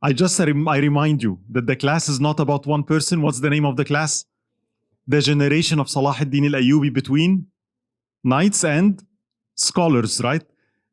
I remind you that the class is not about one person. What's the name of the class? The generation of Salahuddin Ayubi between knights and scholars, right?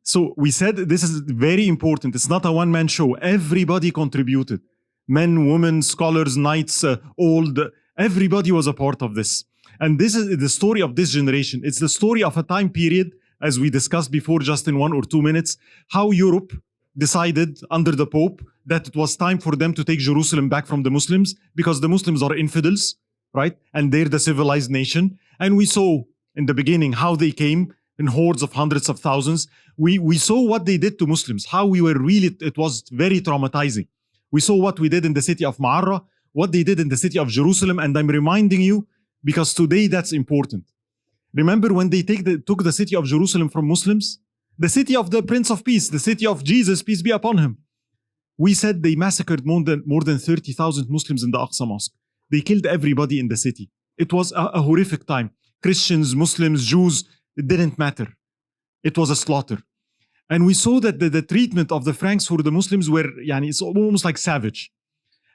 So we said this is very important. It's not a one-man show. Everybody contributed. Men, women, scholars, knights, old, everybody was a part of this. And this is the story of this generation. It's the story of a time period, as we discussed before just in 1 or 2 minutes, how Europe decided under the Pope that it was time for them to take Jerusalem back from the Muslims because the Muslims are infidels, right? And they're the civilized nation. And we saw in the beginning how they came in hordes of hundreds of thousands. We saw what they did to Muslims, how we were really, it was very traumatizing. We saw what we did in the city of Ma'arra, what they did in the city of Jerusalem, and I'm reminding you because today that's important. Remember when they took the city of Jerusalem from Muslims? The city of the Prince of Peace, the city of Jesus, peace be upon him. We said they massacred more than 30,000 Muslims in the Aqsa Mosque. They killed everybody in the city. It was a horrific time. Christians, Muslims, Jews, it didn't matter. It was a slaughter. And we saw that the treatment of the Franks for the Muslims were, it's almost like savage.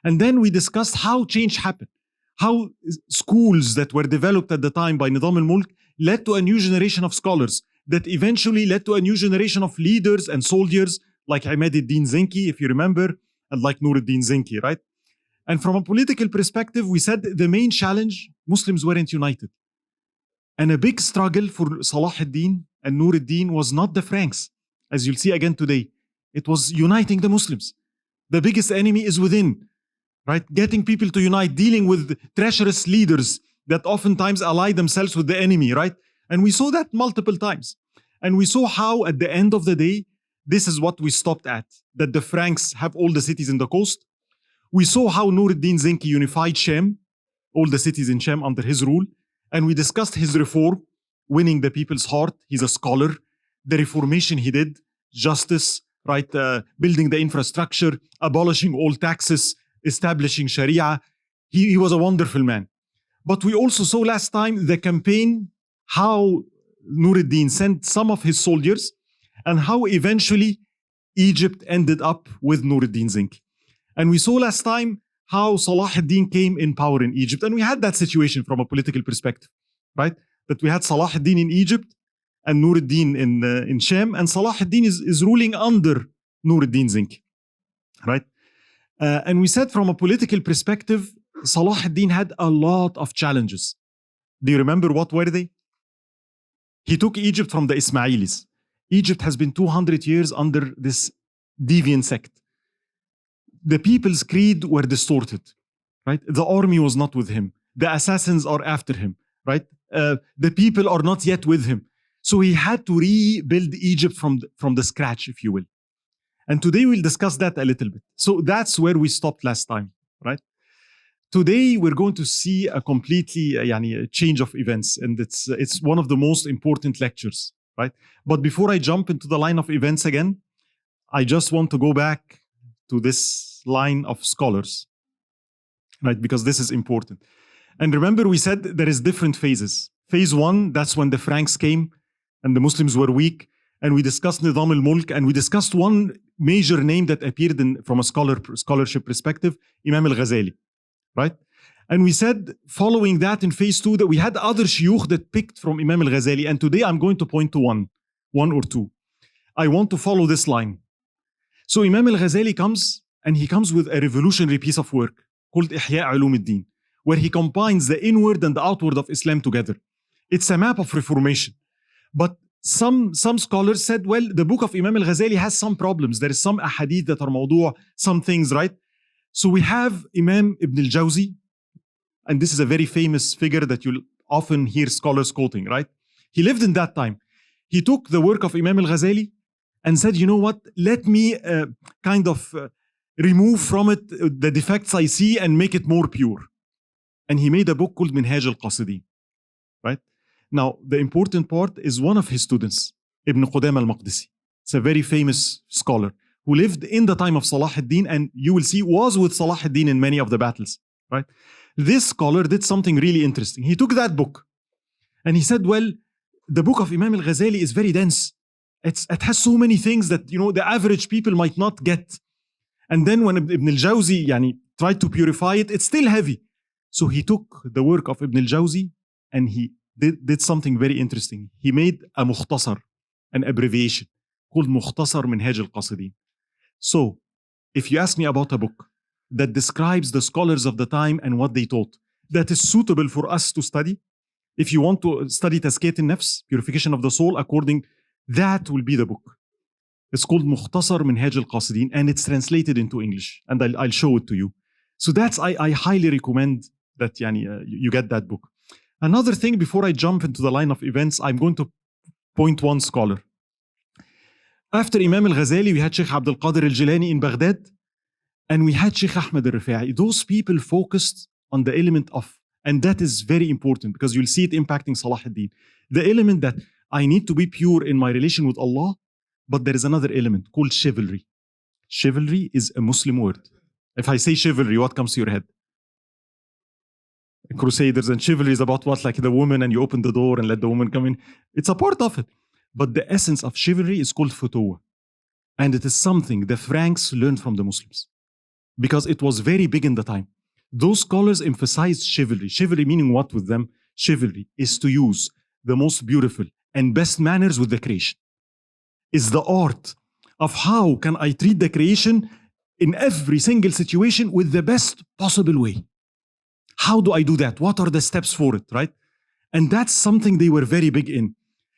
And then we discussed how change happened. How schools that were developed at the time by Nizam al-Mulk led to a new generation of scholars that eventually led to a new generation of leaders and soldiers like Ahmad-ed-Din Zinki, if you remember, and like Nur-Deen Zinki, right? And from a political perspective, we said the main challenge, Muslims weren't united. And a big struggle for Salahuddin and Nur-Deen was not the Franks, as you'll see again today. It was uniting the Muslims. The biggest enemy is within, right? Getting people to unite, dealing with treacherous leaders that oftentimes ally themselves with the enemy, right? And we saw that multiple times. And we saw how at the end of the day, this is what we stopped at, that the Franks have all the cities in the coast. We saw how Nur-Deen Zinki unified Sham, all the cities in Sham under his rule. And we discussed his reform, winning the people's heart. He's a scholar. The reformation he did, justice, right? Building the infrastructure, abolishing all taxes, establishing Sharia. He was a wonderful man. But we also saw last time the campaign, how Nur-Deen sent some of his soldiers and how eventually Egypt ended up with Nur-Deen Zinki. And we saw last time how Salahuddin came in power in Egypt. And we had that situation from a political perspective, right? That we had Salahuddin in Egypt and Nur-Deen in Sham, and Salahuddin is ruling under Nur-Deen Zinki, right? And we said from a political perspective, Salahuddin had a lot of challenges. Do you remember what were they? He took Egypt from the Ismailis. Egypt has been 200 years under this deviant sect. The people's creed were distorted, right? The army was not with him. The assassins are after him, right? The people are not yet with him. So he had to rebuild Egypt from the scratch, if you will. And today we'll discuss that a little bit. So that's where we stopped last time, right? Today we're going to see a completely a change of events, and it's one of the most important lectures, right? But before I jump into the line of events again, I just want to go back to this line of scholars, right? Because this is important. And remember, we said there is different phases. Phase one, that's when the Franks came and the Muslims were weak. And we discussed Nizam al-Mulk, and we discussed one major name that appeared from a scholarship perspective, Imam al-Ghazali, right? And we said, following that in phase two, that we had other shuyukh that picked from Imam al-Ghazali. And today I'm going to point to one or two. I want to follow this line. So Imam al-Ghazali comes, and he comes with a revolutionary piece of work called Ihya Ulum-ud-Din, where he combines the inward and the outward of Islam together. It's a map of reformation. But some scholars said, well, the book of Imam al-Ghazali has some problems. There is some ahadith that are mawdu', some things, right? So we have Imam Ibn al-Jawzi, and this is a very famous figure that you'll often hear scholars quoting, right? He lived in that time. He took the work of Imam al-Ghazali and said, you know what, let me remove from it the defects I see and make it more pure. And he made a book called Minhaj al-Qasidin, right? Now, the important part is one of his students, Ibn Qudama al-Maqdisi. It's a very famous scholar who lived in the time of Salahuddin, and you will see was with Salahuddin in many of the battles, right? This scholar did something really interesting. He took that book and he said, well, the book of Imam al-Ghazali is very dense. It has so many things that, the average people might not get. And then when Ibn al-Jawzi tried to purify it, it's still heavy. So he took the work of Ibn al-Jawzi and he did something very interesting. He made a mukhtasar, an abbreviation called Mukhtasar Minhaj al-Qasidin. So if you ask me about a book that describes the scholars of the time and what they taught, that is suitable for us to study, if you want to study Tazkiyat al-Nafs, purification of the soul, that will be the book. It's called Mukhtasar Minhaj al-Qasidin and it's translated into English and I'll show it to you. So I highly recommend that you get that book. Another thing, before I jump into the line of events, I'm going to point one scholar. After Imam al-Ghazali, we had Sheikh Abdul Qadir al-Jilani in Baghdad and we had Sheikh Ahmed al-Rifa'i. Those people focused on the element of, and that is very important because you'll see it impacting Salahuddin, the element that I need to be pure in my relation with Allah, but there is another element called chivalry. Chivalry is a Muslim word. If I say chivalry, what comes to your head? Crusaders, and chivalry is about what? Like the woman and you open the door and let the woman come in. It's a part of it. But the essence of chivalry is called futuwa. And it is something the Franks learned from the Muslims. Because it was very big in the time. Those scholars emphasized chivalry. Chivalry meaning what with them? Chivalry is to use the most beautiful and best manners with the creation. It's the art of how can I treat the creation in every single situation with the best possible way. How do I do that? What are the steps for it, right? And that's something they were very big in.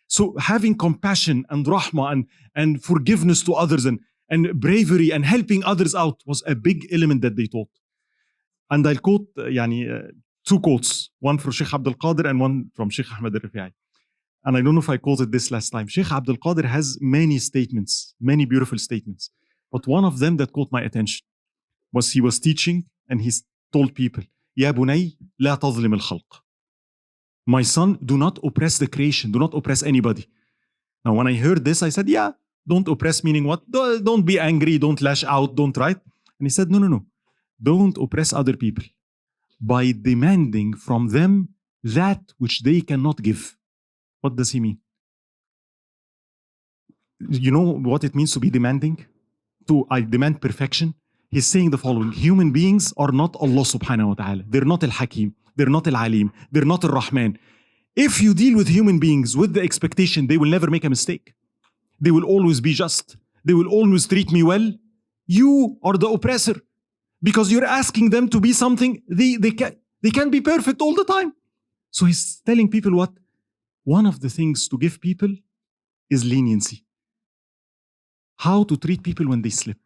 So having compassion and rahmah and forgiveness to others and bravery and helping others out was a big element that they taught. And I'll quote two quotes, one from Sheikh Abdul Qadir and one from Sheikh Ahmed al-Rifa'i. And I don't know if I quoted this last time. Sheikh Abdul Qadir has many statements, many beautiful statements. But one of them that caught my attention was he was teaching and he told people, Ya bunay, la tazlim al-khalq. My son, do not oppress the creation. Do not oppress anybody. Now, when I heard this, I said, yeah, don't oppress meaning what? Don't be angry, don't lash out, don't write. And he said, no. Don't oppress other people by demanding from them that which they cannot give. What does he mean? You know what it means to be demanding? I demand perfection. He's saying the following: human beings are not Allah subhanahu wa ta'ala. They're not al-Hakim. They're not al-Alim. They're not al-Rahman. If you deal with human beings with the expectation they will never make a mistake, they will always be just, they will always treat me well, you are the oppressor. Because you're asking them to be something they can't be perfect all the time. So he's telling people what? One of the things to give people is leniency. How to treat people when they slip.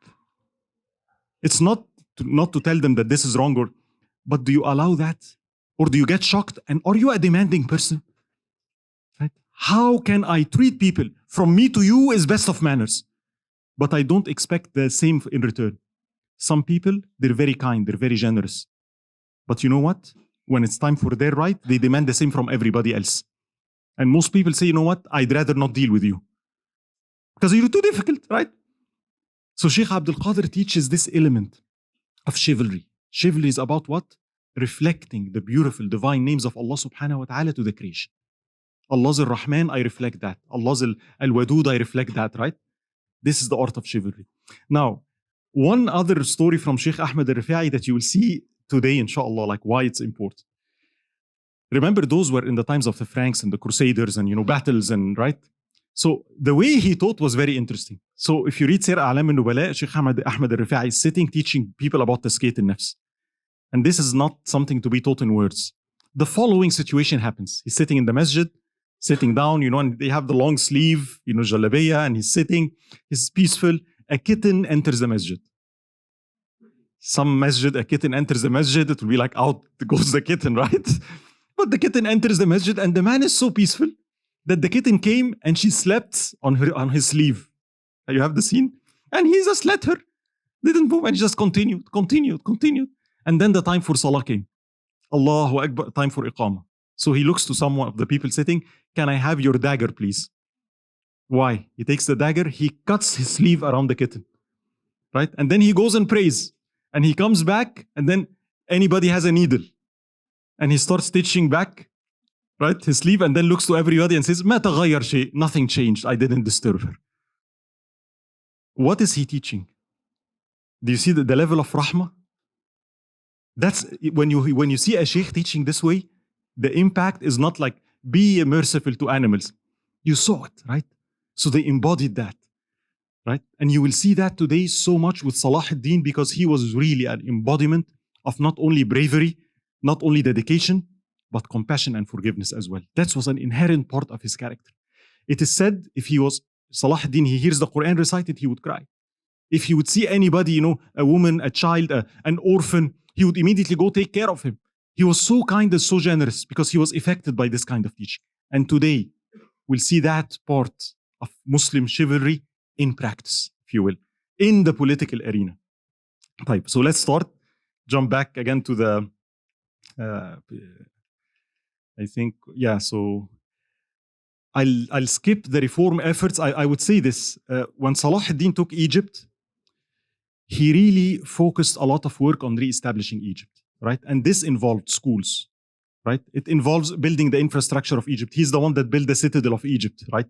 It's not to tell them that this is wrong, but do you allow that? Or do you get shocked? And are you a demanding person? Right? How can I treat people? From me to you is best of manners. But I don't expect the same in return. Some people, they're very kind, they're very generous. But you know what? When it's time for their right, they demand the same from everybody else. And most people say, you know what? I'd rather not deal with you. Because you're too difficult, right? So Sheikh Abdul Qadir teaches this element of chivalry. Chivalry is about what? Reflecting the beautiful divine names of Allah subhanahu wa ta'ala to the creation. Allah's al-Rahman, I reflect that. Allah's al-Wadud, I reflect that, right? This is the art of chivalry. Now, one other story from Sheikh Ahmed al-Rifa'i that you will see today, inshallah, like why it's important. Remember, those were in the times of the Franks and the Crusaders and, battles and, right? So the way he taught was very interesting. So if you read Sir A'lam al-Nubala, Sheikh Ahmed al-Rifa'i is sitting teaching people about Tazkiyat al-Nafs. And this is not something to be taught in words. The following situation happens. He's sitting in the masjid, sitting down, and they have the long sleeve, jalabiya, and he's sitting, he's peaceful. A kitten enters the masjid. Some masjid, a kitten enters the masjid, it will be like out goes the kitten, right? But the kitten enters the masjid and the man is so peaceful that the kitten came and she slept on his sleeve. You have the scene? And he just let her. Didn't move and just continued. And then the time for salah came. Allahu Akbar, time for iqamah. So he looks to someone of the people sitting, can I have your dagger, please? Why? He takes the dagger, he cuts his sleeve around the kitten. Right? And then he goes and prays. And he comes back, and then anybody has a needle. And he starts stitching back, right, his sleeve, and then looks to everybody and says, ما تغير شيء, nothing changed, I didn't disturb her. What is he teaching? Do you see the level of rahmah? That's when you see a sheikh teaching this way, the impact is not like be merciful to animals. You saw it, right? So they embodied that, right? And you will see that today so much with Salahuddin, because he was really an embodiment of not only bravery, not only dedication, but compassion and forgiveness as well. That was an inherent part of his character. It is said if he was Salahuddin, he hears the Quran recited, he would cry. If he would see anybody, a woman, a child, an orphan, he would immediately go take care of him. He was so kind and so generous because he was affected by this kind of teaching. And today, we'll see that part of Muslim chivalry in practice, if you will, in the political arena. Right, so let's start. Jump back again to the, I think, yeah, so I'll skip the reform efforts. I would say this, when Salahuddin took Egypt, he really focused a lot of work on re-establishing Egypt, right? And this involved schools, right? It involves building the infrastructure of Egypt. He's the one that built the citadel of Egypt, right?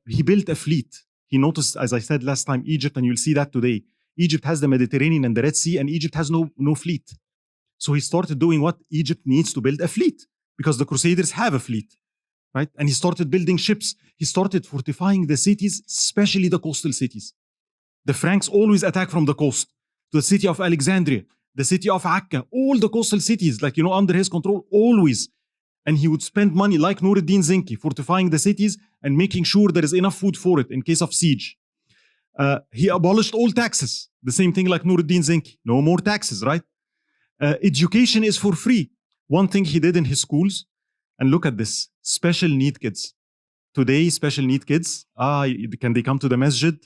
He built a fleet. He noticed, as I said last time, Egypt, and you'll see that today, Egypt has the Mediterranean and the Red Sea, and Egypt has no fleet. So he started doing what Egypt needs to build a fleet, because the Crusaders have a fleet, right? And he started building ships. He started fortifying the cities, especially the coastal cities. The Franks always attack from the coast. The city of Alexandria, the city of Akka, all the coastal cities, like, under his control, always. And he would spend money, like Nur-Deen Zinki, fortifying the cities and making sure there is enough food for it in case of siege. He abolished all taxes. The same thing like Nur-Deen Zinki. No more taxes, right? Education is for free. One thing he did in his schools, and look at this, special need kids. Today, special need kids, can they come to the masjid?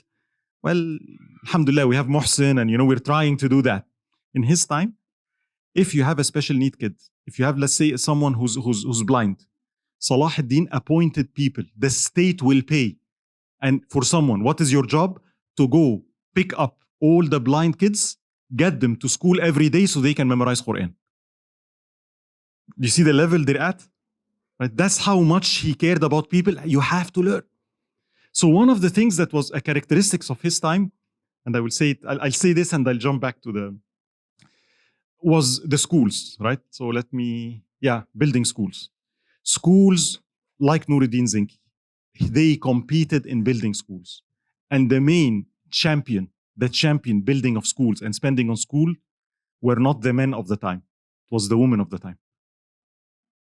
Well, alhamdulillah, we have Muhsin, and we're trying to do that. In his time, if you have a special need kid, if you have, let's say, someone who's blind, Salahuddin appointed people. The state will pay. And for someone, what is your job? To go pick up all the blind kids, get them to school every day so they can memorize Quran. You see the level they're at? Right? That's how much he cared about people. You have to learn. So one of the things that was a characteristics of his time, and I will say it, I'll say this and I'll jump back to was the schools, right? So building schools. Schools like Nur-Deen Zinki, they competed in building schools. And the main champion building of schools and spending on school were not the men of the time. It was the women of the time.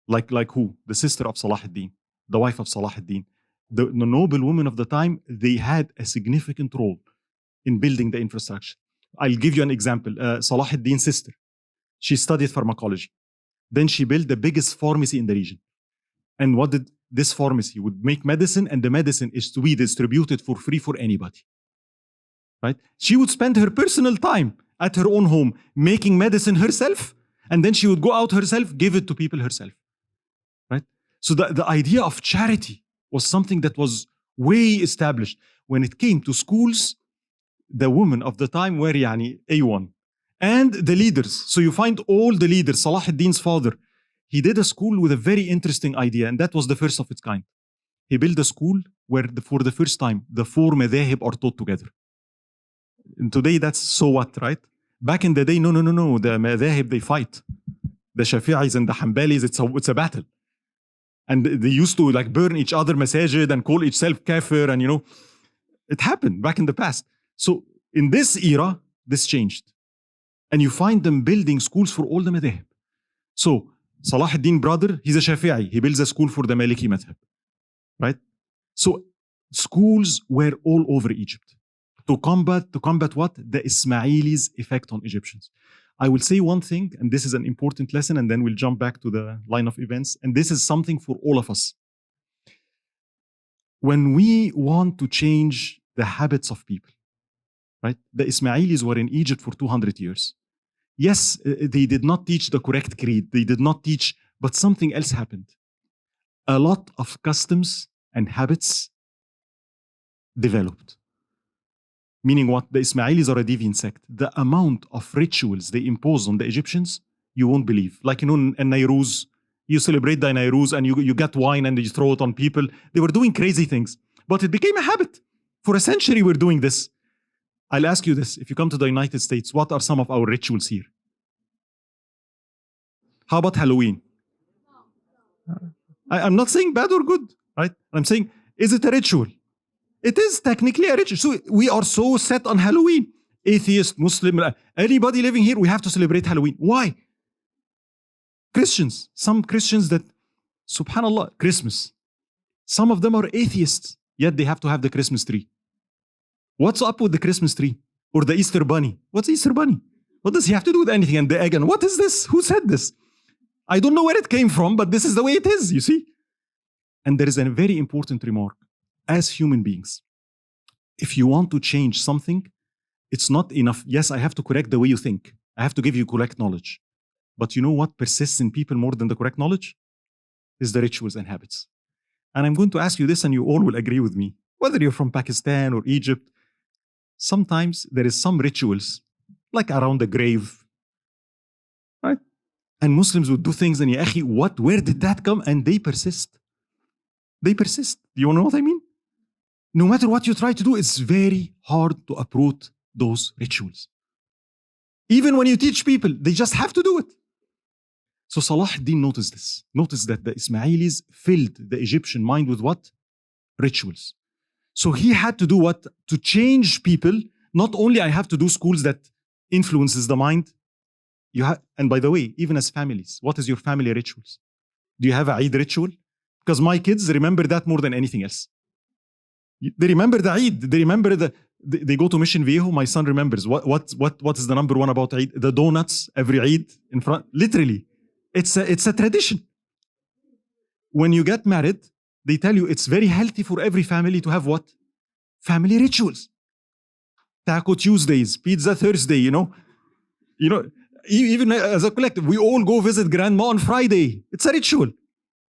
Like who? The sister of Salahuddin, the wife of Salahuddin. The noble women of the time, they had a significant role in building the infrastructure. I'll give you an example. Salahuddin's sister, she studied pharmacology. Then she built the biggest pharmacy in the region. And what did this pharmacy would make medicine, and the medicine is to be distributed for free for anybody. Right? She would spend her personal time at her own home making medicine herself, and then she would go out herself, give it to people herself. Right? So the idea of charity was something that was way established. When it came to schools, the women of the time were Elwan. And the leaders. So you find all the leaders. Salahuddin's father, he did a school with a very interesting idea, and that was the first of its kind. He built a school where for the first time, the 4 madhahib are taught together. And today that's so what, right? Back in the day, no. The madhahib, they fight. The Shafi'is and the Hanbalis, it's a battle. And they used to burn each other masajid and call each self kafir, and it happened back in the past. So in this era, this changed. And you find them building schools for all the madhahib. So Salahuddin brother, he's a Shafi'i. He builds a school for the Maliki madhab. Right? So schools were all over Egypt to combat what? The Ismailis' effect on Egyptians. I will say one thing, and this is an important lesson, and then we'll jump back to the line of events. And this is something for all of us. When we want to change the habits of people, right? The Ismailis were in Egypt for 200 years. Yes, they did not teach the correct creed. They did not teach, but something else happened. A lot of customs and habits developed. Meaning what? The Ismailis are a deviant sect. The amount of rituals they impose on the Egyptians, you won't believe. Like, in Nairuz, you celebrate the Nairuz and you get wine and you throw it on people. They were doing crazy things. But it became a habit. For a century, we're doing this. I'll ask you this. If you come to the United States, what are some of our rituals here? How about Halloween? I'm not saying bad or good, right? I'm saying, is it a ritual? It is technically a ritual. So we are so set on Halloween. Atheist, Muslim, anybody living here, we have to celebrate Halloween. Why? Christians, some Christians that, subhanallah, Christmas. Some of them are atheists, yet they have to have the Christmas tree. What's up with the Christmas tree? Or the Easter bunny? What's Easter bunny? What does he have to do with anything? And the egg, and what is this? Who said this? I don't know where it came from, but this is the way it is, you see? And there is a very important remark. As human beings, if you want to change something, it's not enough. Yes, I have to correct the way you think. I have to give you correct knowledge. But you know what persists in people more than the correct knowledge? Is the rituals and habits. And I'm going to ask you this, and you all will agree with me. Whether you're from Pakistan or Egypt, sometimes there is some rituals, like around the grave, right? And Muslims would do things, and ya akhi, where did that come? And they persist. They persist. You want to know what I mean? No matter what you try to do, it's very hard to uproot those rituals. Even when you teach people, they just have to do it. So Salahuddin noticed this. Noticed that the Ismailis filled the Egyptian mind with what? Rituals. So he had to do what? To change people. Not only I have to do schools that influences the mind. And by the way, even as families, what is your family rituals? Do you have a Eid ritual? Because my kids remember that more than anything else. They remember the Eid. They remember they go to Mission Viejo. My son remembers. What is the number one about Eid? The donuts every Eid in front. Literally. It's a tradition. When you get married, they tell you it's very healthy for every family to have what? Family rituals. Taco Tuesdays, Pizza Thursday, you know, even as a collective, we all go visit grandma on Friday. It's a ritual.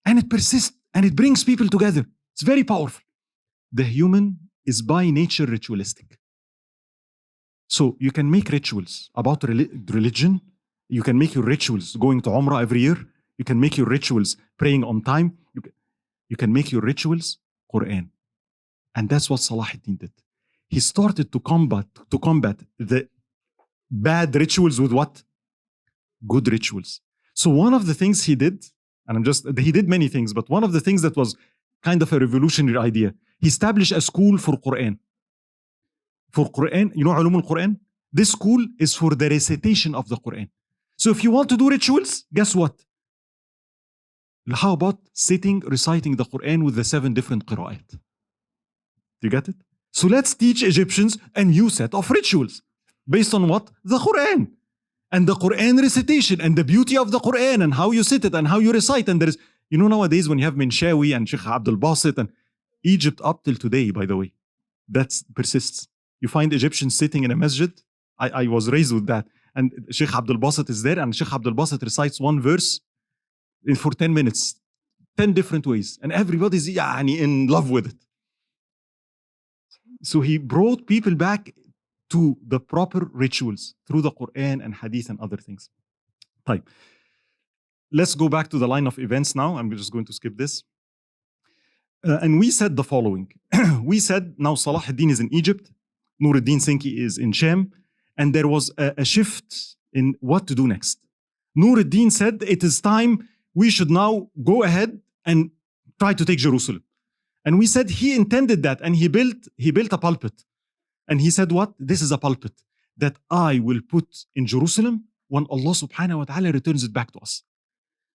And it persists and it brings people together. It's very powerful. The human is by nature ritualistic. So you can make rituals about religion. You can make your rituals going to Umrah every year. You can make your rituals praying on time. You can make your rituals Quran. And that's what Salahuddin did. He started to combat the bad rituals with what? Good rituals. So one of the things he did, and he did many things, but one of the things that was kind of a revolutionary idea, he established a school for Quran. For Quran, you know Ulum al-Quran? This school is for the recitation of the Quran. So if you want to do rituals, guess what? How about reciting the Quran with the 7 different qira'at? Do you get it? So let's teach Egyptians a new set of rituals based on what? The Quran. And the Quran recitation and the beauty of the Quran and how you sit it and how you recite. And there is, nowadays when you have Minshawi and Sheikh Abdul Basit and Egypt up till today, by the way, that persists. You find Egyptians sitting in a masjid. I was raised with that. And Sheikh Abdul Basit is there, and Sheikh Abdul Basit recites one verse for 10 minutes, 10 different ways. And everybody's in love with it. So he brought people back to the proper rituals through the Quran and Hadith and other things. Right. Let's go back to the line of events now. I'm just going to skip this. And we said the following. We said now Salahuddin is in Egypt, Nur-Deen Sinki is in Sham, and there was a shift in what to do next. Nur-Deen said it is time we should now go ahead and try to take Jerusalem. And we said he intended that, and he built a pulpit. And he said what? This is a pulpit that I will put in Jerusalem when Allah subhanahu wa ta'ala returns it back to us.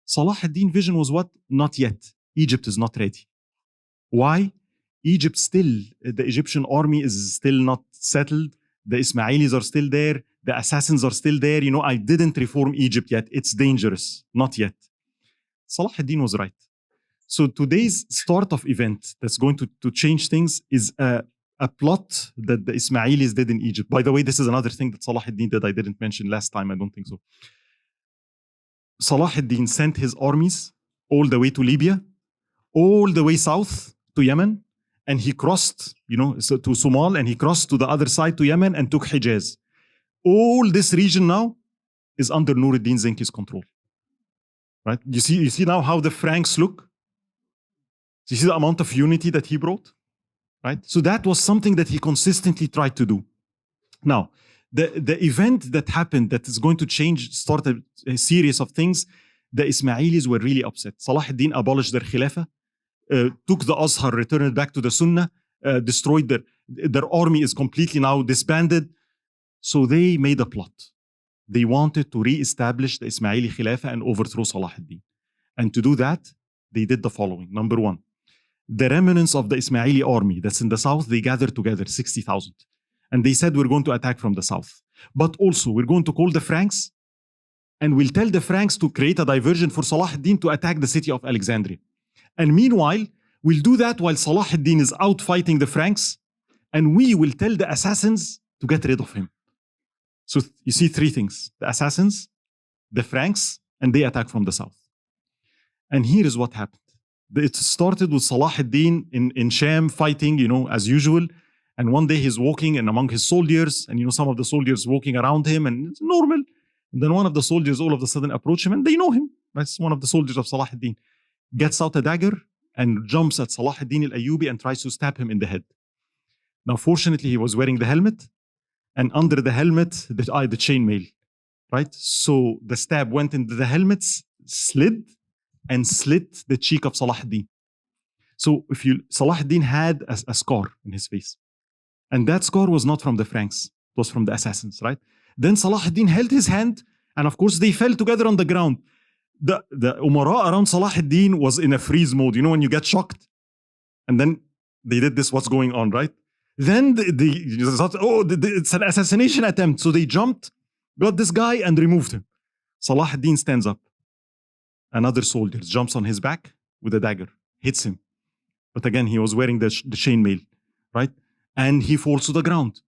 Salahuddin vision was what? Not yet. Egypt is not ready. Why? Egypt still, the Egyptian army is still not settled. The Ismailis are still there. The assassins are still there. I didn't reform Egypt yet. It's dangerous. Not yet. Salahuddin was right. So today's start of event that's going to change things is a plot that the Ismailis did in Egypt. By the way, this is another thing that Salahuddin did I didn't mention last time. I don't think so. Salahuddin sent his armies all the way to Libya, all the way south to Yemen, and he crossed, to Somal, and he crossed to the other side to Yemen and took Hijaz. All this region now is under Nur-Deen Zinki's control. Right? You see now how the Franks look? You see the amount of unity that he brought? Right? So that was something that he consistently tried to do. Now, the event that happened that is going to start a series of things, the Ismailis were really upset. Salahuddin abolished their Khilafah, took the Azhar, returned it back to the Sunnah, destroyed their army is completely now disbanded. So they made a plot. They wanted to re-establish the Ismaili Khilafah and overthrow Salahuddin. And to do that, they did the following. Number one, the remnants of the Ismaili army that's in the south, they gathered together, 60,000. And they said, we're going to attack from the south. But also, we're going to call the Franks, and we'll tell the Franks to create a diversion for Salahuddin to attack the city of Alexandria. And meanwhile, we'll do that while Salahuddin is out fighting the Franks, and we will tell the assassins to get rid of him. So you see three things: the assassins, the Franks, and they attack from the south. And here is what happened. It started with Salahuddin in Sham fighting, as usual. And one day he's walking and among his soldiers, and some of the soldiers walking around him, and it's normal. And then one of the soldiers all of a sudden approach him, and they know him. That's one of the soldiers of Salahuddin. Gets out a dagger and jumps at Salahuddin Ayubi and tries to stab him in the head. Now, fortunately, he was wearing the helmet, and under the helmet, the chainmail, right? So the stab went into the helmet, slid, and slit the cheek of Salahuddin. So Salahuddin had a scar in his face. And that scar was not from the Franks. It was from the assassins, right? Then Salahuddin held his hand, and of course they fell together on the ground. The Umara around Salahuddin was in a freeze mode. When you get shocked? And then they did this, what's going on, right? Then they thought, it's an assassination attempt. So they jumped, got this guy, and removed him. Salahuddin stands up. Another soldier jumps on his back with a dagger, hits him. But again, he was wearing the chainmail, right? And he falls to the ground.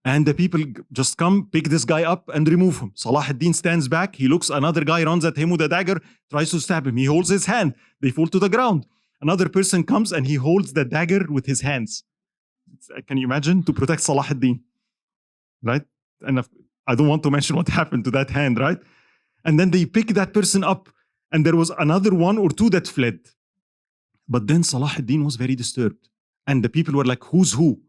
And the people just come, pick this guy up and remove him. Salahuddin stands back. He looks, another guy runs at him with a dagger, tries to stab him. He holds his hand. They fall to the ground. Another person comes and he holds the dagger with his hands. Can you imagine? To protect Salahuddin, right? And I don't want to mention what happened to that hand, right? And then they pick that person up, and there was another one or two that fled. But then Salahuddin was very disturbed. And the people were like, who's who?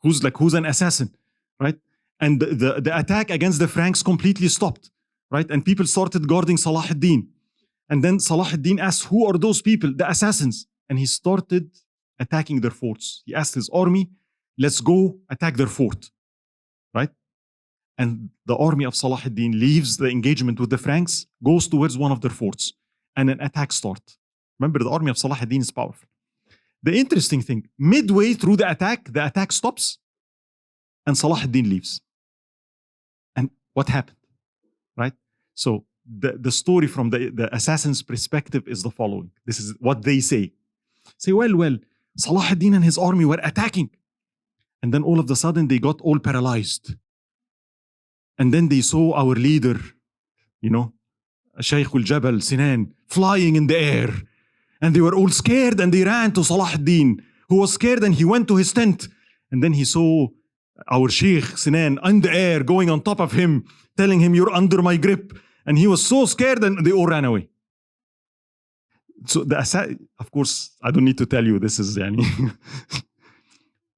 Who's an assassin, right? And the attack against the Franks completely stopped, right? And people started guarding Salahuddin. And then Salahuddin asked, who are those people? The assassins. And he started attacking their forts. He asked his army, let's go attack their fort, right? And the army of Salahuddin leaves the engagement with the Franks, goes towards one of their forts, and an attack starts. Remember, the army of Salahuddin is powerful. The interesting thing, midway through the attack stops, and Salahuddin leaves. And what happened, right? So the story from the assassin's perspective is the following. This is what they say. Say, well, Salahuddin and his army were attacking. And then all of a sudden, they got all paralyzed. And then they saw our leader, Shaykh al-Jabal, Sinan, flying in the air. And they were all scared, and they ran to Salahuddin, who was scared, and he went to his tent. And then he saw our Sheikh, Sinan, in the air, going on top of him, telling him, you're under my grip. And he was so scared, and they all ran away. So, of course, I don't need to tell you this is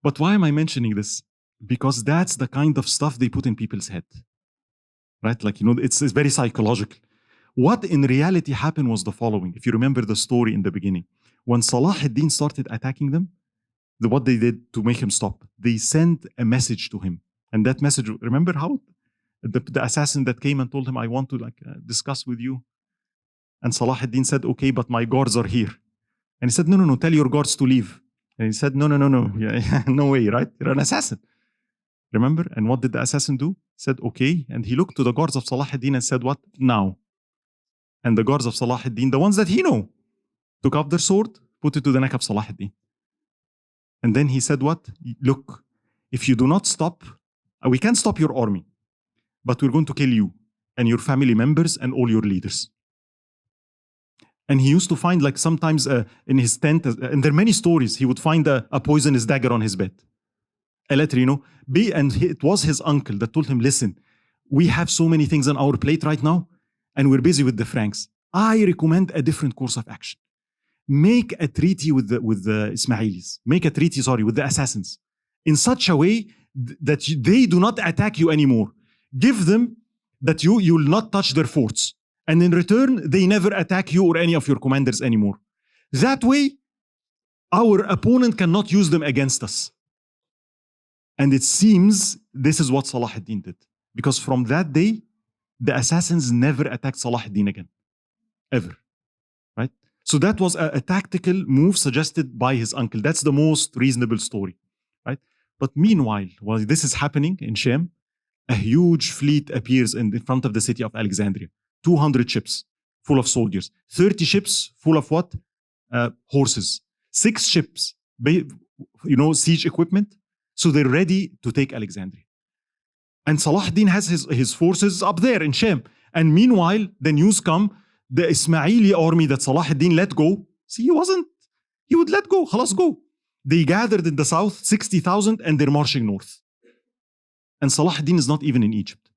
But why am I mentioning this? Because that's the kind of stuff they put in people's head. Right? It's very psychological. What in reality happened was the following. If you remember the story in the beginning, when Salahuddin started attacking them, what they did to make him stop, they sent a message to him. And that message, remember how the assassin that came and told him, I want to discuss with you. And Salahuddin said, okay, but my guards are here. And he said, no, tell your guards to leave. And he said, no, no way, right? You're an assassin. Remember? And what did the assassin do? He said, okay. And he looked to the guards of Salahuddin and said, what? Now. And the guards of Salahuddin, the ones that he knew, took up their sword, put it to the neck of Salahuddin. And then he said what? Look, if you do not stop, we can't stop your army, but we're going to kill you and your family members and all your leaders. And he used to find sometimes in his tent, and there are many stories, he would find a poisonous dagger on his bed. A letter, and it was his uncle that told him, listen, we have so many things on our plate right now, and we're busy with the Franks. I recommend a different course of action. Make a treaty with the Ismailis. Make a treaty, with the assassins. In such a way that they do not attack you anymore. Give them that you will not touch their forts. And in return, they never attack you or any of your commanders anymore. That way, our opponent cannot use them against us. And it seems this is what Salahuddin did. Because from that day, the assassins never attacked Salahuddin again. Ever. Right? So that was a tactical move suggested by his uncle. That's the most reasonable story. Right? But meanwhile, while this is happening in Sham, a huge fleet appears in front of the city of Alexandria. 200 ships full of soldiers. 30 ships full of what? Horses. 6 ships, siege equipment. So they're ready to take Alexandria. And Salahuddin has his forces up there in Sham. And meanwhile, the news come, the Ismaili army that Salahuddin let go. See, he would let go, khalas go. They gathered in the south, 60,000, and they're marching north. And Salahuddin is not even in Egypt.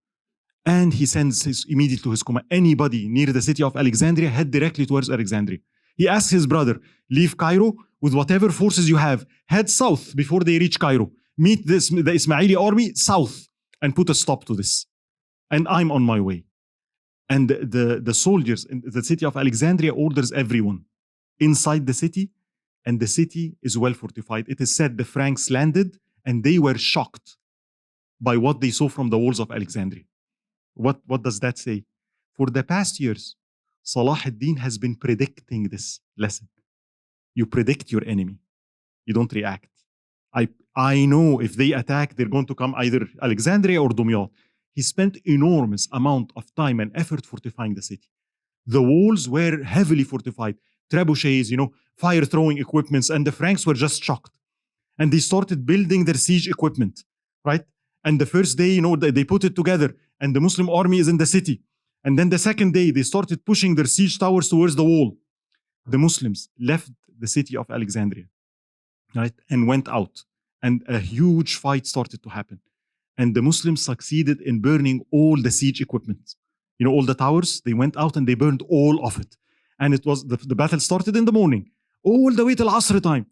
And he sends immediately to his command, anybody near the city of Alexandria, head directly towards Alexandria. He asks his brother, leave Cairo with whatever forces you have, head south before they reach Cairo. Meet the Ismaili army south and put a stop to this. And I'm on my way. And the soldiers in the city of Alexandria orders everyone inside the city, and the city is well fortified. It is said the Franks landed and they were shocked by what they saw from the walls of Alexandria. What does that say? For the past years, Salahuddin has been predicting this lesson. You predict your enemy. You don't react. I know if they attack, they're going to come either Alexandria or Dumyat. He spent enormous amount of time and effort fortifying the city. The walls were heavily fortified. Trebuchets, fire-throwing equipments, and the Franks were just shocked. And they started building their siege equipment, right? And the first day, they put it together, and the Muslim army is in the city. And then the second day, they started pushing their siege towers towards the wall. The Muslims left the city of Alexandria, right, and went out. And a huge fight started to happen. And the Muslims succeeded in burning all the siege equipment. All the towers, they went out and they burned all of it. And it was the battle started in the morning, all the way till Asr time.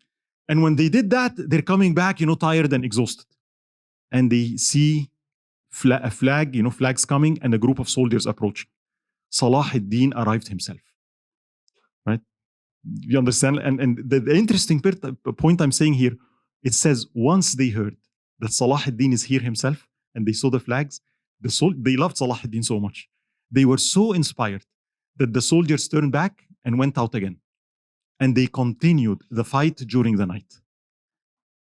And when they did that, they're coming back, tired and exhausted. And they see a flag, flags coming and a group of soldiers approaching. Salahuddin arrived himself. Right? You understand? And the interesting point I'm saying here, it says once they heard that Salahuddin is here himself and they saw the flags, they loved Salahuddin so much. They were so inspired that the soldiers turned back and went out again. And they continued the fight during the night.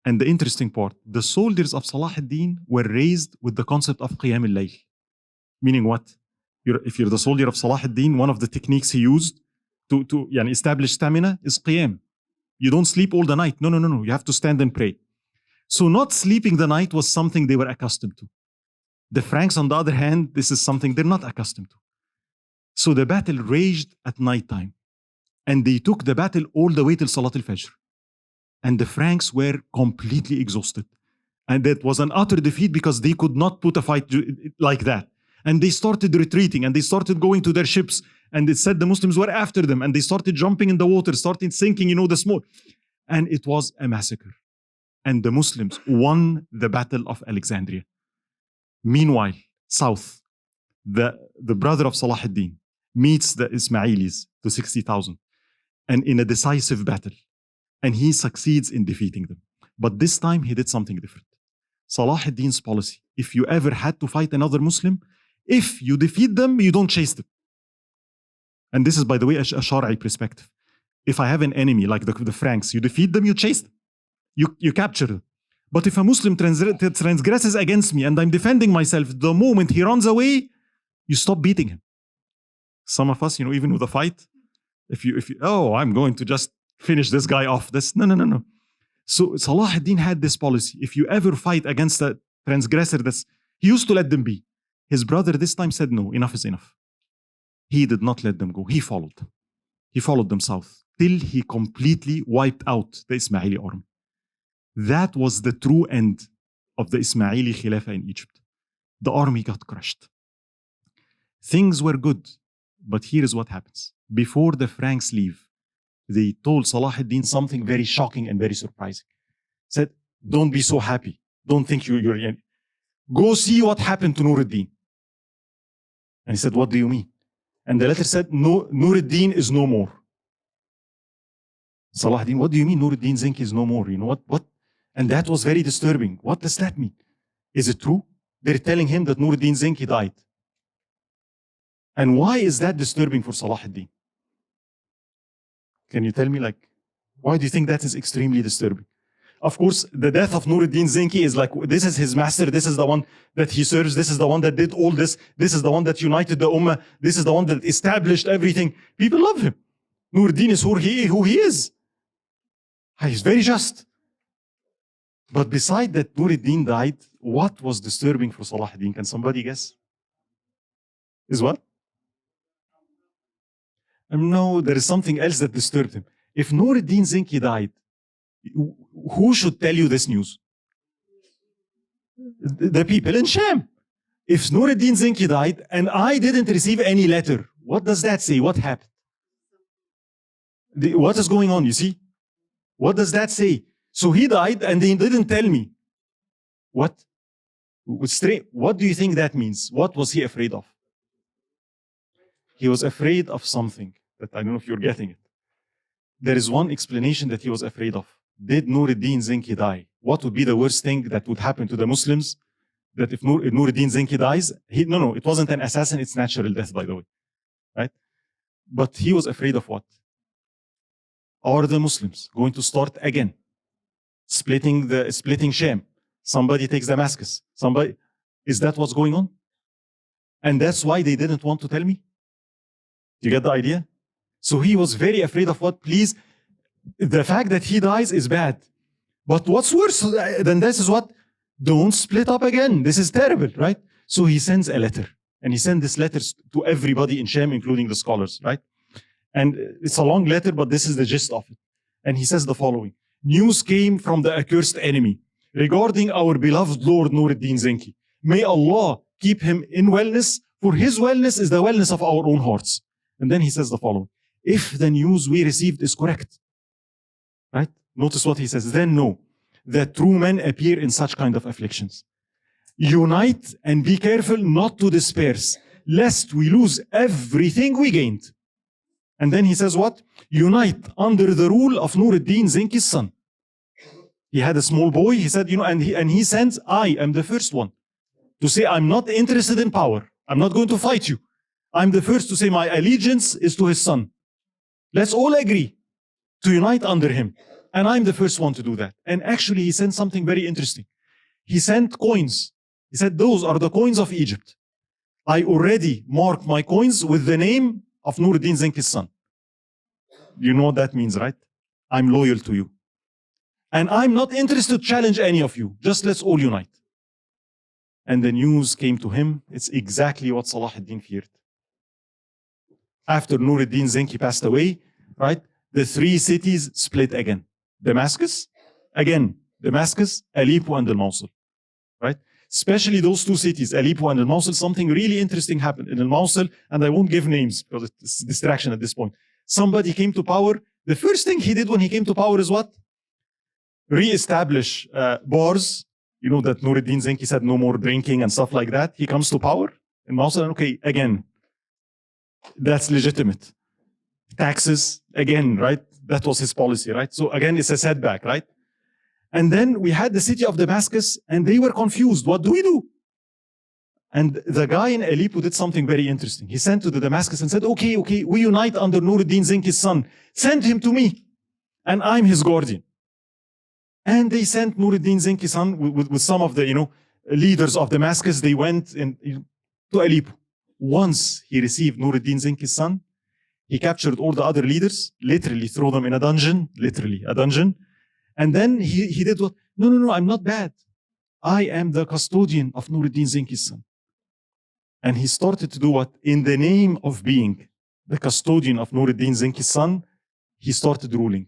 And the interesting part, the soldiers of Salahuddin were raised with the concept of Qiyam al-Layl. Meaning what? If you're the soldier of Salahuddin, one of the techniques he used to establish stamina is Qiyam. You don't sleep all the night. No. You have to stand and pray. So not sleeping the night was something they were accustomed to. The Franks, on the other hand, this is something they're not accustomed to. So the battle raged at nighttime. And they took the battle all the way till Salat al-Fajr. And the Franks were completely exhausted. And that was an utter defeat because they could not put a fight like that. And they started retreating and they started going to their ships. And it said the Muslims were after them and they started jumping in the water, started sinking, the smoke. And it was a massacre. And the Muslims won the Battle of Alexandria. Meanwhile, south, the brother of Salahuddin meets the Ismailis to 60,000 and in a decisive battle. And he succeeds in defeating them. But this time he did something different. Salahuddin's policy, if you ever had to fight another Muslim, if you defeat them, you don't chase them. And this is, by the way, a Shari'i perspective. If I have an enemy like the Franks, you defeat them, you chase them. You capture them. But if a Muslim transgresses against me and I'm defending myself, the moment he runs away, you stop beating him. Some of us, even with a fight, if you I'm going to just finish this guy off. No. So Salahuddin had this policy. If you ever fight against a transgressor, he used to let them be. His brother this time said, no, enough is enough. He did not let them go. He followed them. He followed them south till he completely wiped out the Ismaili army. That was the true end of the Ismaili Khilafah in Egypt. The army got crushed. Things were good, but here is what happens. Before the Franks leave, they told Salahuddin something very shocking and very surprising. Said, don't be so happy. Don't think you're go see what happened to Nur-Deen. And he said, what do you mean? And the letter said, no, Nur-Deen is no more. Salahuddin, what do you mean Nur-Deen Zenki is no more? You know what? And that was very disturbing. What does that mean? Is it true? They're telling him that Nur-Deen Zenki died. And why is that disturbing for Salahuddin? Can you tell me, like, why do you think that is extremely disturbing? Of course, the death of Nur-Deen Zenki is like, this is his master, this is the one that he serves, this is the one that did all this is the one that united the Ummah, this is the one that established everything. People love him. Nur-Deen is who he is. He's very just. But beside that Nur-Deen died, what was disturbing for Salahuddin? Can somebody guess? Is what? No, there is something else that disturbed him. If Nur-Deen Zenki died, who should tell you this news? The people in Sham. If Nur-Deen Zenki died and I didn't receive any letter, what does that say? What happened? What is going on, you see? What does that say? So he died and they didn't tell me. What? What do you think that means? What was he afraid of? He was afraid of something that I don't know if you're getting it. There is one explanation that he was afraid of. Did Nur-Deen Zenki die? What would be the worst thing that would happen to the Muslims? That if Nur-Deen Zenki dies, no, it wasn't an assassin, it's natural death, by the way. Right? But he was afraid of what? Are the Muslims going to start again? Splitting Sham. Somebody takes Damascus. Is that what's going on? And that's why they didn't want to tell me? Do you get the idea? So he was very afraid of what? Please, the fact that he dies is bad. But what's worse than this is what? Don't split up again. This is terrible, right? So he sends a letter. And he sent this letter to everybody in Sham, including the scholars, right? And it's a long letter, but this is the gist of it. And he says the following. News came from the accursed enemy regarding our beloved Lord Nur-Deen Zenki. May Allah keep him in wellness, for his wellness is the wellness of our own hearts. And then he says the following. If the news we received is correct, right? Notice what he says. Then know that true men appear in such kind of afflictions. Unite and be careful not to disperse, lest we lose everything we gained. And then he says what? Unite under the rule of Nur-Deen Zenki's son. He had a small boy, he said, and he sends, I am the first one to say, I'm not interested in power. I'm not going to fight you. I'm the first to say my allegiance is to his son. Let's all agree to unite under him. And I'm the first one to do that. And actually, he sent something very interesting. He sent coins. He said, those are the coins of Egypt. I already marked my coins with the name of Nur-Deen Zenki's son. You know what that means, right? I'm loyal to you. And I'm not interested to challenge any of you. Just let's all unite. And the news came to him. It's exactly what Salahuddin feared. After Nur-Deen Zenki passed away, right, the three cities split again. Damascus, Aleppo, and Al-Mosul, right? Especially those two cities, Aleppo and Al-Mosul, something really interesting happened in Al-Mosul, and I won't give names because it's a distraction at this point. Somebody came to power. The first thing he did when he came to power is what? Re-establish bars. You know that Nur-Deen Zenki said no more drinking and stuff like that. He comes to power in Mosul, and okay, again, that's legitimate. Taxes, again, right? That was his policy, right? So again, it's a setback, right? And then we had the city of Damascus, and they were confused. What do we do? And the guy in Aleppo did something very interesting. He sent to the Damascus and said, okay, we unite under Nur-Deen Zenki's son. Send him to me, and I'm his guardian. And they sent Nur-Deen Zenki's son with some of the, leaders of Damascus. They went to Aleppo. Once he received Nur-Deen Zenki's son, he captured all the other leaders, literally threw them in a dungeon, And then he did what? No, I'm not bad. I am the custodian of Nur-Deen Zenki's son. And he started to do what? In the name of being the custodian of Nur-Deen Zenki's son, he started ruling.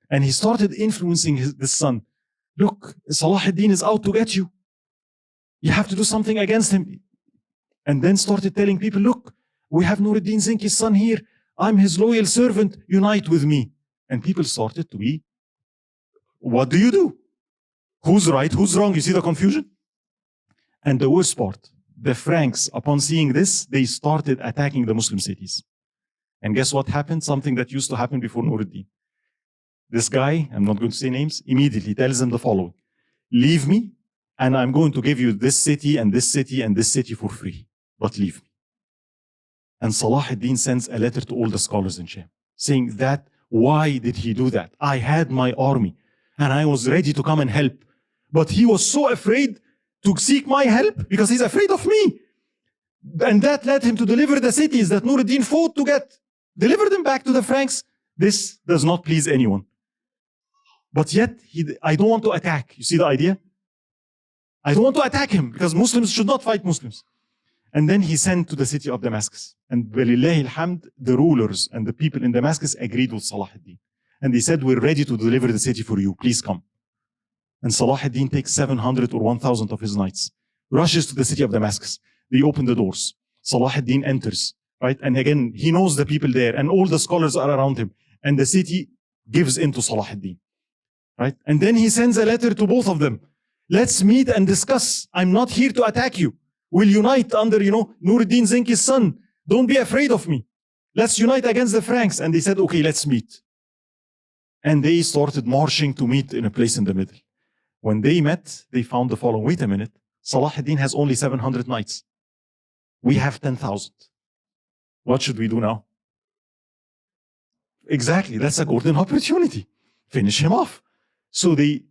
And he started influencing his son. Look, Salahuddin is out to get you. You have to do something against him. And then started telling people, look, we have Nur-Deen Zenki's son here. I'm his loyal servant. Unite with me. And people started to be, what do you do? Who's right? Who's wrong? You see the confusion? And the worst part, the Franks, upon seeing this, they started attacking the Muslim cities. And guess what happened? Something that used to happen before Nur-Deen. This guy, I'm not going to say names, immediately tells them the following: leave me, and I'm going to give you this city and this city and this city for free, but leave me. And Salahuddin sends a letter to all the scholars in Sham, saying that, why did he do that? I had my army, and I was ready to come and help. But he was so afraid to seek my help because he's afraid of me. And that led him to deliver the cities that Nur-Deen fought to get. Deliver them back to the Franks. This does not please anyone. But yet, I don't want to attack. You see the idea? I don't want to attack him because Muslims should not fight Muslims. And then he sent to the city of Damascus. And Walillahi alhamd, the rulers and the people in Damascus agreed with Salahuddin. And they said, we're ready to deliver the city for you. Please come. And Salahuddin takes 700 or 1,000 of his knights, rushes to the city of Damascus. They open the doors. Salahuddin enters, right? And again, he knows the people there, and all the scholars are around him. And the city gives in to Salahuddin, right? And then he sends a letter to both of them. Let's meet and discuss. I'm not here to attack you. We'll unite under, Nur-Deen Zinki's son. Don't be afraid of me. Let's unite against the Franks. And they said, okay, let's meet. And they started marching to meet in a place in the middle. When they met, they found the following: wait a minute, Salahuddin has only 700 knights. We have 10,000. What should we do now? Exactly, that's a golden opportunity. Finish him off. So they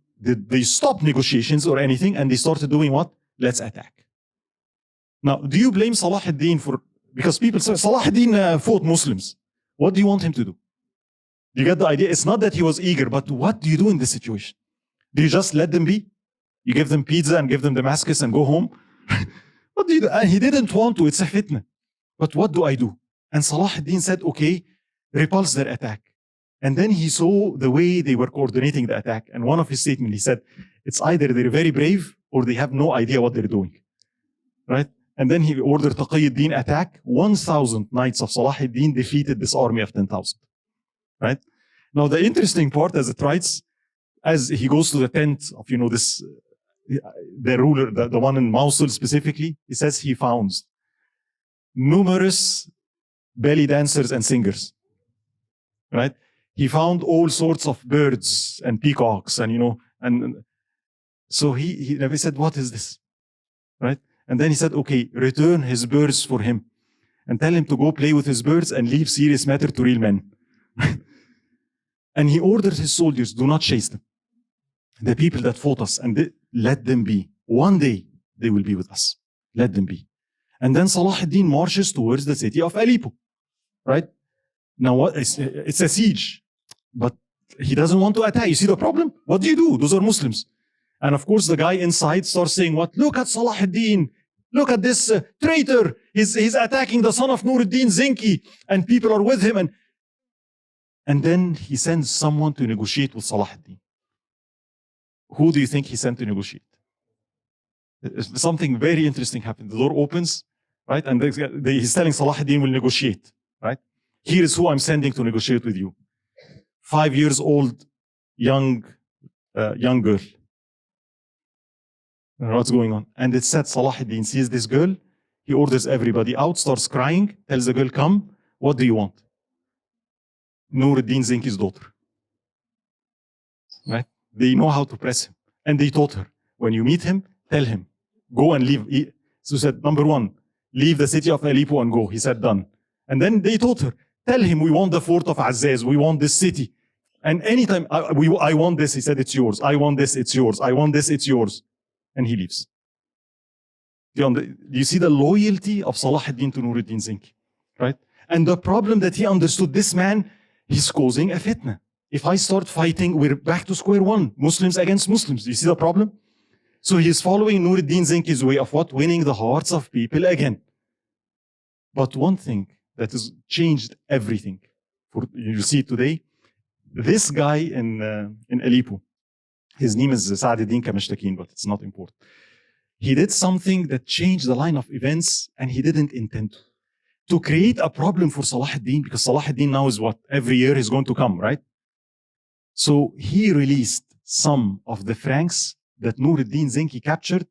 stopped negotiations or anything, and they started doing what? Let's attack. Now, do you blame Salahuddin for, because people say Salahuddin fought Muslims. What do you want him to do? You get the idea? It's not that he was eager, but what do you do in this situation? Do you just let them be? You give them pizza and give them Damascus and go home? What do you do? And he didn't want to, it's a fitna. But what do I do? And Salahuddin said, okay, repulse their attack. And then he saw the way they were coordinating the attack. And one of his statements, he said, it's either they're very brave or they have no idea what they're doing. Right? And then he ordered Taqiyuddin attack. 1,000 knights of Salahuddin defeated this army of 10,000. Right? Now, the interesting part, as it writes, as he goes to the tent of, the ruler, the one in Mosul specifically, he says he found numerous belly dancers and singers. Right? He found all sorts of birds and peacocks and, and so he never said, what is this? Right? And then he said, okay, return his birds for him and tell him to go play with his birds and leave serious matter to real men. And he ordered his soldiers, do not chase them. The people that fought us, and let them be. One day they will be with us. Let them be. And then Salahuddin marches towards the city of Aleppo. Right? Now it's a siege, but he doesn't want to attack. You see the problem? What do? Those are Muslims. And of course, the guy inside starts saying, what? Look at Salahuddin. Look at this traitor. He's attacking the son of Nur-Deen Zinki, and people are with him. And then he sends someone to negotiate with Salahuddin. Who do you think he sent to negotiate? Something very interesting happened. The door opens, right? And he's telling Salahuddin will negotiate, right? Here is who I'm sending to negotiate with you. 5 years old, young girl. What's going on? And it said Salahuddin sees this girl. He orders everybody out, starts crying, tells the girl, come, what do you want? Nur-Deen Zinki's daughter. Right? They know how to press him. And they taught her, when you meet him, tell him, go and leave. So he said, number one, leave the city of Aleppo and go. He said, done. And then they taught her, tell him we want the fort of Azzaz, we want this city. And anytime, I want this, he said, it's yours. I want this, it's yours. I want this, it's yours. And he leaves. Do you see the loyalty of Salahuddin to Nur-Deen Zinki? Right? And the problem that he understood, this man, he's causing a fitna. If I start fighting, we're back to square one. Muslims against Muslims. Do you see the problem? So he's following Nur-Deen Zinki's way of what? Winning the hearts of people again. But one thing that has changed everything, you see today, this guy in Aleppo, his name is Sa'ad-Din Kamishtakin, but it's not important. He did something that changed the line of events, and he didn't intend to create a problem for Salahuddin, because Salahuddin now is what? Every year he's going to come, right? So he released some of the Franks that Nur-Deen Zinki captured,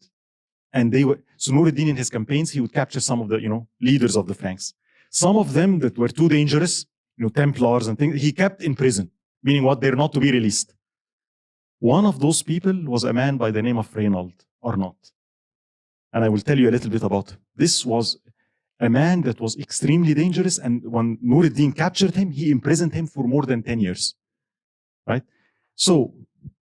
and so Nur-Deen in his campaigns, he would capture some of the, leaders of the Franks. Some of them that were too dangerous, Templars and things, he kept in prison, meaning what, they're not to be released. One of those people was a man by the name of Reynold Arnaut. And I will tell you a little bit about him. This was a man that was extremely dangerous, and when Nur-Deen captured him, he imprisoned him for more than 10 years. Right? So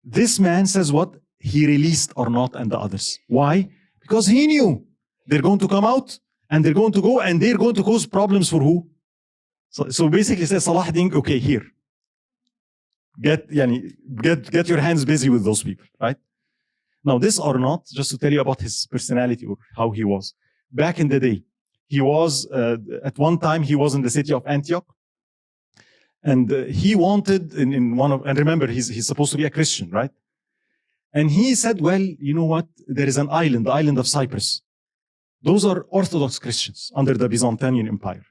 this man says what? He released Arnaut and the others. Why? Because he knew they're going to come out and they're going to go and they're going to cause problems for who? So basically says Salahuddin, okay, here. Get your hands busy with those people, right? Now this Arnaut, just to tell you about his personality or how he was. Back in the day, he was, at one time, he was in the city of Antioch. And he wanted, and remember, he's supposed to be a Christian, right? And he said, well, you know what? There is an island, the island of Cyprus. Those are Orthodox Christians under the Byzantine Empire.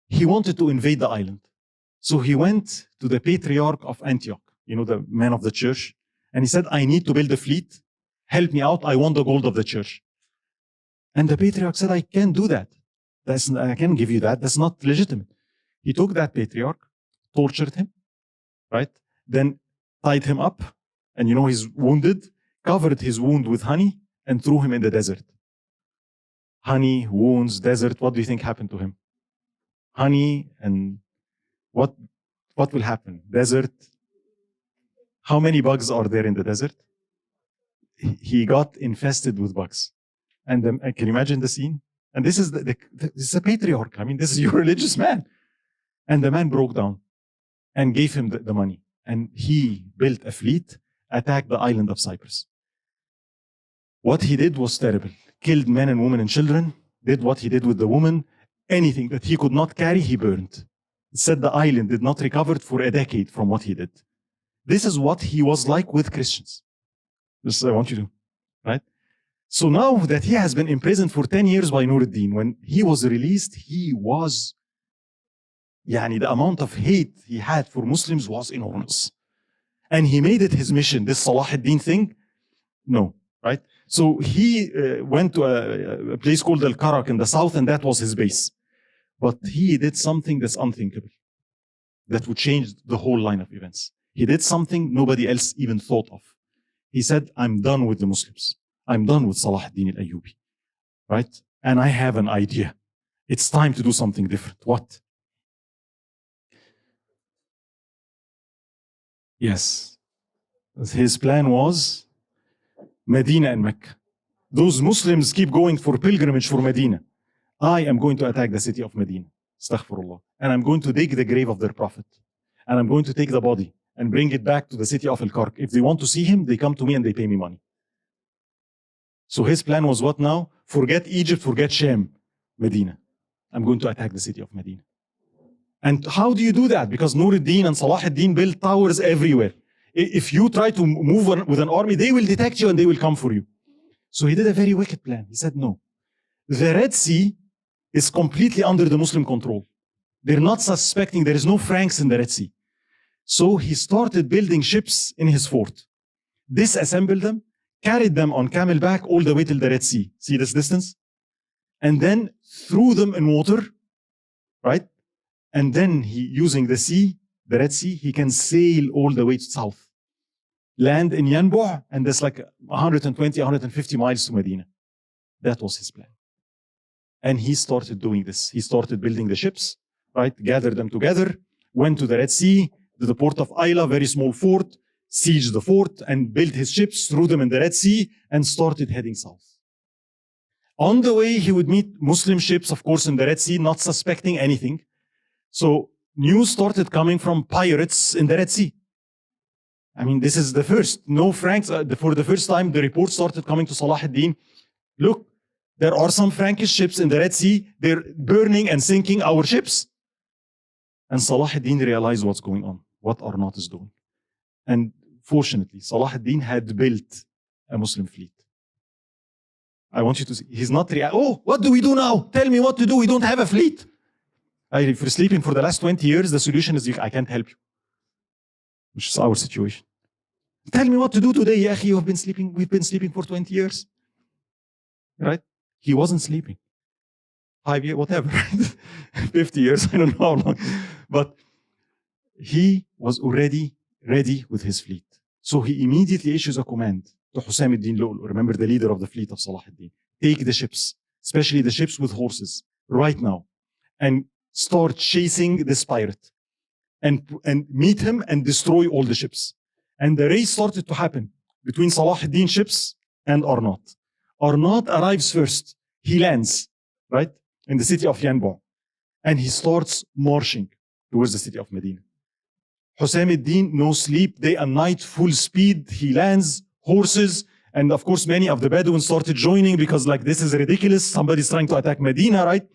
He wanted to invade the island. So he went to the patriarch of Antioch, the man of the church. And he said, I need to build a fleet. Help me out. I want the gold of the church. And the patriarch said, I can't do that. I can't give you that. That's not legitimate. He took that patriarch, tortured him, right? Then tied him up, and he's wounded, covered his wound with honey, and threw him in the desert. Honey, wounds, desert, what do you think happened to him? Honey, and what will happen? Desert. How many bugs are there in the desert? He got infested with bugs. And can you imagine the scene? And this is this is a patriarch. I mean, this is your religious man. And the man broke down and gave him the money. And he built a fleet, attacked the island of Cyprus. What he did was terrible. Killed men and women and children, did what he did with the woman. Anything that he could not carry, he burned. It said the island did not recover for a decade from what he did. This is what he was like with Christians. This I want you to, right? So now that he has been imprisoned for 10 years by Nur-Deen, when he was released, he was, the amount of hate he had for Muslims was enormous. And he made it his mission, this Salahuddin thing. No, right? So he went to a place called Al-Karak in the south, and that was his base. But he did something that's unthinkable, that would change the whole line of events. He did something nobody else even thought of. He said, I'm done with the Muslims. I'm done with Salahuddin Ayubi, right? And I have an idea. It's time to do something different. What? Yes. His plan was Medina and Mecca. Those Muslims keep going for pilgrimage for Medina. I am going to attack the city of Medina. Astaghfirullah. And I'm going to dig the grave of their prophet. And I'm going to take the body and bring it back to the city of Al-Kark. If they want to see him, they come to me and they pay me money. So his plan was what now? Forget Egypt, forget Sham, Medina. I'm going to attack the city of Medina. And how do you do that? Because Nur-Deen and Salahuddin built towers everywhere. If you try to move with an army, they will detect you and they will come for you. So he did a very wicked plan. He said, no. The Red Sea is completely under the Muslim control. They're not suspecting there is no Franks in the Red Sea. So he started building ships in his fort, disassembled them, carried them on camelback all the way till the Red Sea. See this distance? And then threw them in water, right? And then using the sea, the Red Sea, he can sail all the way to south. Land in Yanbu', and that's like 120, 150 miles to Medina. That was his plan. And he started doing this. He started building the ships, right? Gathered them together, went to the Red Sea, to the port of Ayla, very small fort, sieged the fort, and built his ships, threw them in the Red Sea, and started heading south. On the way, he would meet Muslim ships, of course, in the Red Sea, not suspecting anything. So news started coming from pirates in the Red Sea. I mean, this is the first. No Franks, for the first time, the report started coming to Salahuddin. Look, there are some Frankish ships in the Red Sea. They're burning and sinking our ships. And Salahuddin realized what's going on, what Arnaut is doing. And fortunately, Salahuddin had built a Muslim fleet. I want you to see, he's not oh, what do we do now? Tell me what to do. We don't have a fleet. If you're sleeping for the last 20 years, the solution is I can't help you, which is our situation. Tell me what to do today, ya akhi, we've been sleeping for 20 years. Right? He wasn't sleeping. 5 years, whatever, 50 years, I don't know how long. But he was already ready with his fleet. So he immediately issues a command to Husam ad-Din Lu'lu', remember the leader of the fleet of Salahuddin. Take the ships, especially the ships with horses, right now, and start chasing this pirate. And meet him and destroy all the ships. And the race started to happen between Salahuddin ships and Arnat. Arnat arrives first. He lands, right, in the city of Yanbu. And he starts marching towards the city of Medina. Husam ad-Din, no sleep, day and night, full speed. He lands, horses, and of course many of the Bedouins started joining because like this is ridiculous. Somebody's trying to attack Medina, right?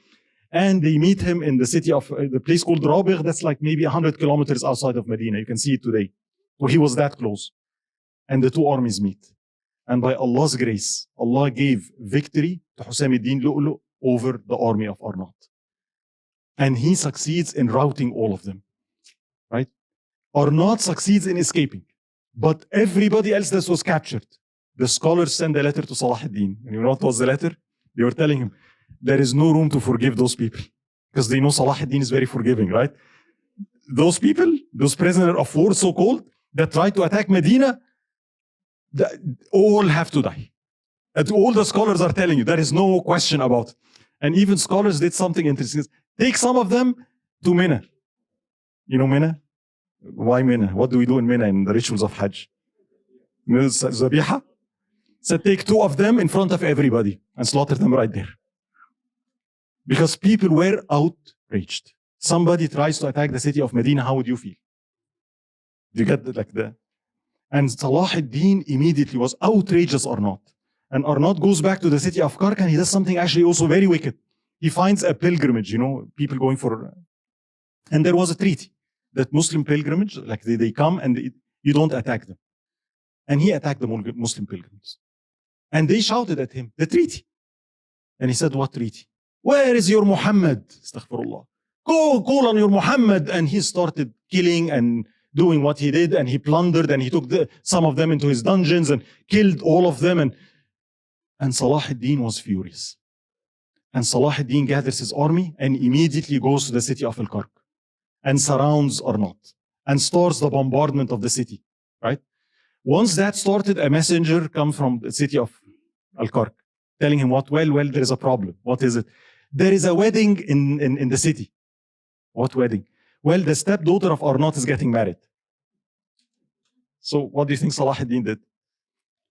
And they meet him in the city of the place called Rabigh. That's like maybe 100 kilometers outside of Medina. You can see it today. So he was that close. And the two armies meet. And by Allah's grace, Allah gave victory to Husam ad-Din Lu'lu' over the army of Arnat. And he succeeds in routing all of them, right? Arnat succeeds in escaping. But everybody else that was captured, the scholars send a letter to Salahuddin. And you know what was the letter? They were telling him, there is no room to forgive those people. Because they know Salahuddin is very forgiving, right? Those people, those prisoners of war, so-called, that tried to attack Medina, all have to die. And all the scholars are telling you, there is no question about it. And even scholars did something interesting. Take some of them to Mina. You know Mina? Why Mina? What do we do in Mina in the rituals of Hajj? Zabiha? So take 2 of them in front of everybody and slaughter them right there. Because people were outraged. Somebody tries to attack the city of Medina, how would you feel? Do you get that? Like that? And Salahuddin immediately was outraged as Arnat. And Arnat goes back to the city of Kark and he does something actually also very wicked. He finds a pilgrimage, you know, people going for... And there was a treaty that Muslim pilgrimage, like they come and you don't attack them. And he attacked the Muslim pilgrims. And they shouted at him, the treaty. And he said, what treaty? Where is your Muhammad? Astaghfirullah. Go call on your Muhammad. And he started killing and doing what he did. And he plundered and he took some of them into his dungeons and killed all of them. And Salahuddin was furious. And Salahuddin gathers his army and immediately goes to the city of Al-Kark and surrounds Arnat and starts the bombardment of the city, right? Once that started, a messenger comes from the city of Al-Kark telling him what? Well, there is a problem. What is it? There is a wedding in the city. What wedding? Well, the stepdaughter of Arnat is getting married. So what do you think Salahuddin did?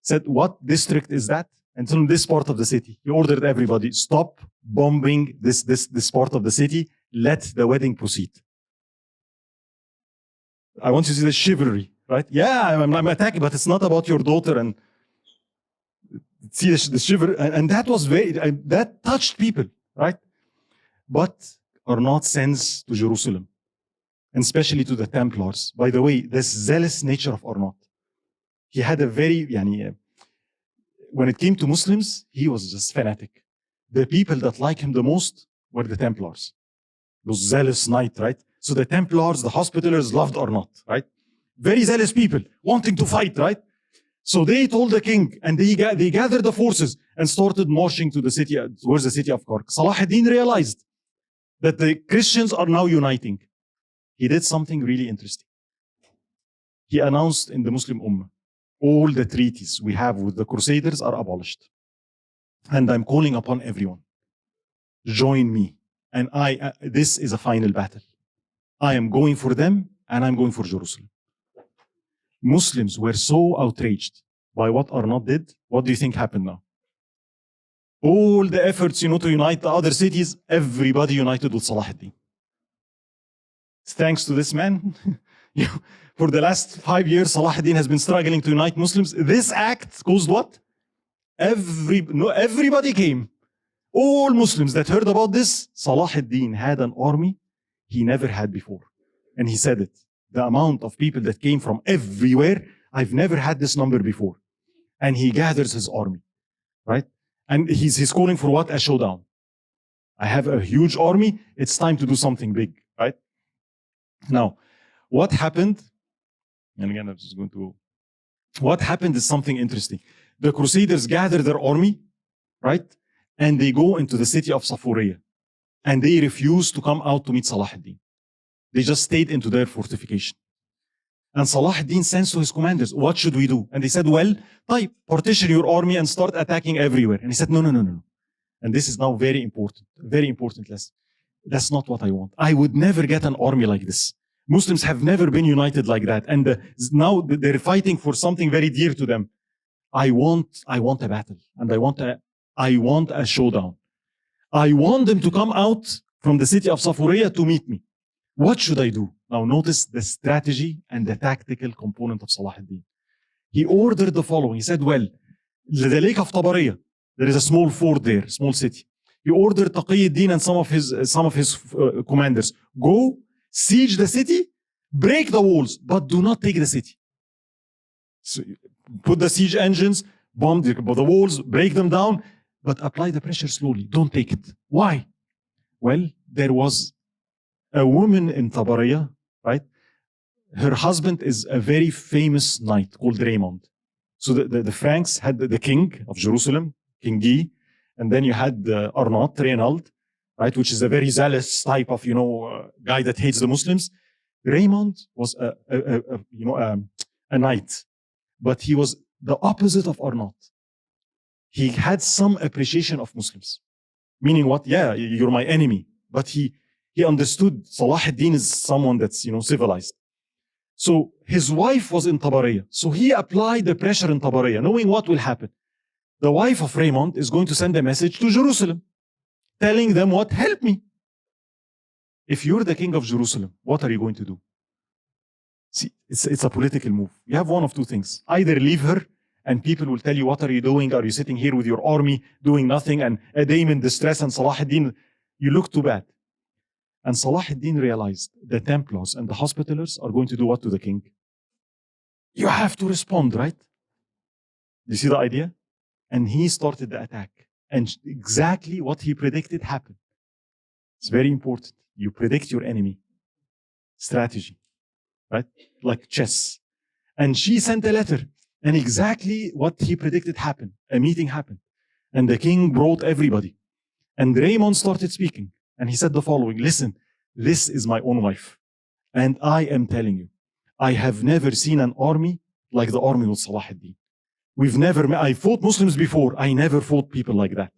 Said, what district is that? And in this part of the city. He ordered everybody, stop bombing this part of the city. Let the wedding proceed. I want you to see the chivalry, right? Yeah, I'm attacking, but it's not about your daughter. And see the chivalry. And that was that touched people, right? But Arnat sends to Jerusalem, and especially to the Templars. By the way, this zealous nature of Arnat. He had a very, when it came to Muslims, he was just fanatic. The people that liked him the most were the Templars. Those zealous knights, right? So the Templars, the Hospitallers loved Arnat, right? Very zealous people, wanting to fight, right? So they told the king, and they gathered the forces and started marching to the city, towards the city of Kark. Salahuddin realized that the Christians are now uniting. He did something really interesting. He announced in the Muslim Ummah, all the treaties we have with the Crusaders are abolished. And I'm calling upon everyone. Join me. And this is a final battle. I am going for them and I'm going for Jerusalem. Muslims were so outraged by what Arnat did. What do you think happened now? All the efforts, to unite the other cities, everybody united with Salahuddin. Thanks to this man. For the last 5 years, Salahuddin has been struggling to unite Muslims. This act caused what? Everybody came. All Muslims that heard about this, Salahuddin had an army he never had before. And he said it. The amount of people that came from everywhere, I've never had this number before. And he gathers his army, right? And he's calling for what? A showdown. I have a huge army. It's time to do something big, right? Now, what happened? And again, I'm just going to what happened is something interesting. The Crusaders gather their army, right? And they go into the city of Safuriya. And they refuse to come out to meet Salahuddin. They just stayed into their fortification. And Salahuddin sends to his commanders, what should we do? And they said, well, partition your army and start attacking everywhere. And he said, no. And this is now very important lesson. That's not what I want. I would never get an army like this. Muslims have never been united like that. And now they're fighting for something very dear to them. I want a battle. And I want a showdown. I want them to come out from the city of Safuriya to meet me. What should I do? Now notice the strategy and the tactical component of Salahuddin. He ordered the following. He said, well, the lake of Tabariya, there is a small fort there, small city. He ordered Taqiyuddin and some of his commanders, go, siege the city, break the walls, but do not take the city. So put the siege engines, bomb the walls, break them down, but apply the pressure slowly. Don't take it. Why? Well, there was a woman in Tabariya, right? Her husband is a very famous knight called Raymond. So the Franks had the king of Jerusalem, King Guy, and then you had Arnaud, Reynald, right, which is a very zealous type of, guy that hates the Muslims. Raymond was a knight, but he was the opposite of Arnaud. He had some appreciation of Muslims, meaning what? Yeah, you're my enemy, but he understood Salahuddin is someone that's civilized. So his wife was in Tabariya, so he applied the pressure in Tabariya, knowing what will happen. The wife of Raymond is going to send a message to Jerusalem, telling them what? Help me. If you're the king of Jerusalem, what are you going to do? See, it's a political move. You have one of two things. Either leave her and people will tell you, what are you doing? Are you sitting here with your army doing nothing? And a dame in distress and Salahuddin, you look too bad. And Salahuddin realized the Templars and the Hospitallers are going to do what to the king? You have to respond, right? You see the idea? And he started the attack. And exactly what he predicted happened. It's very important. You predict your enemy. Strategy, right? Like chess. And she sent a letter. And exactly what he predicted happened. A meeting happened. And the king brought everybody. And Raymond started speaking. And he said the following, listen, this is my own wife. And I am telling you, I have never seen an army like the army with Salahuddin. I fought Muslims before. I never fought people like that.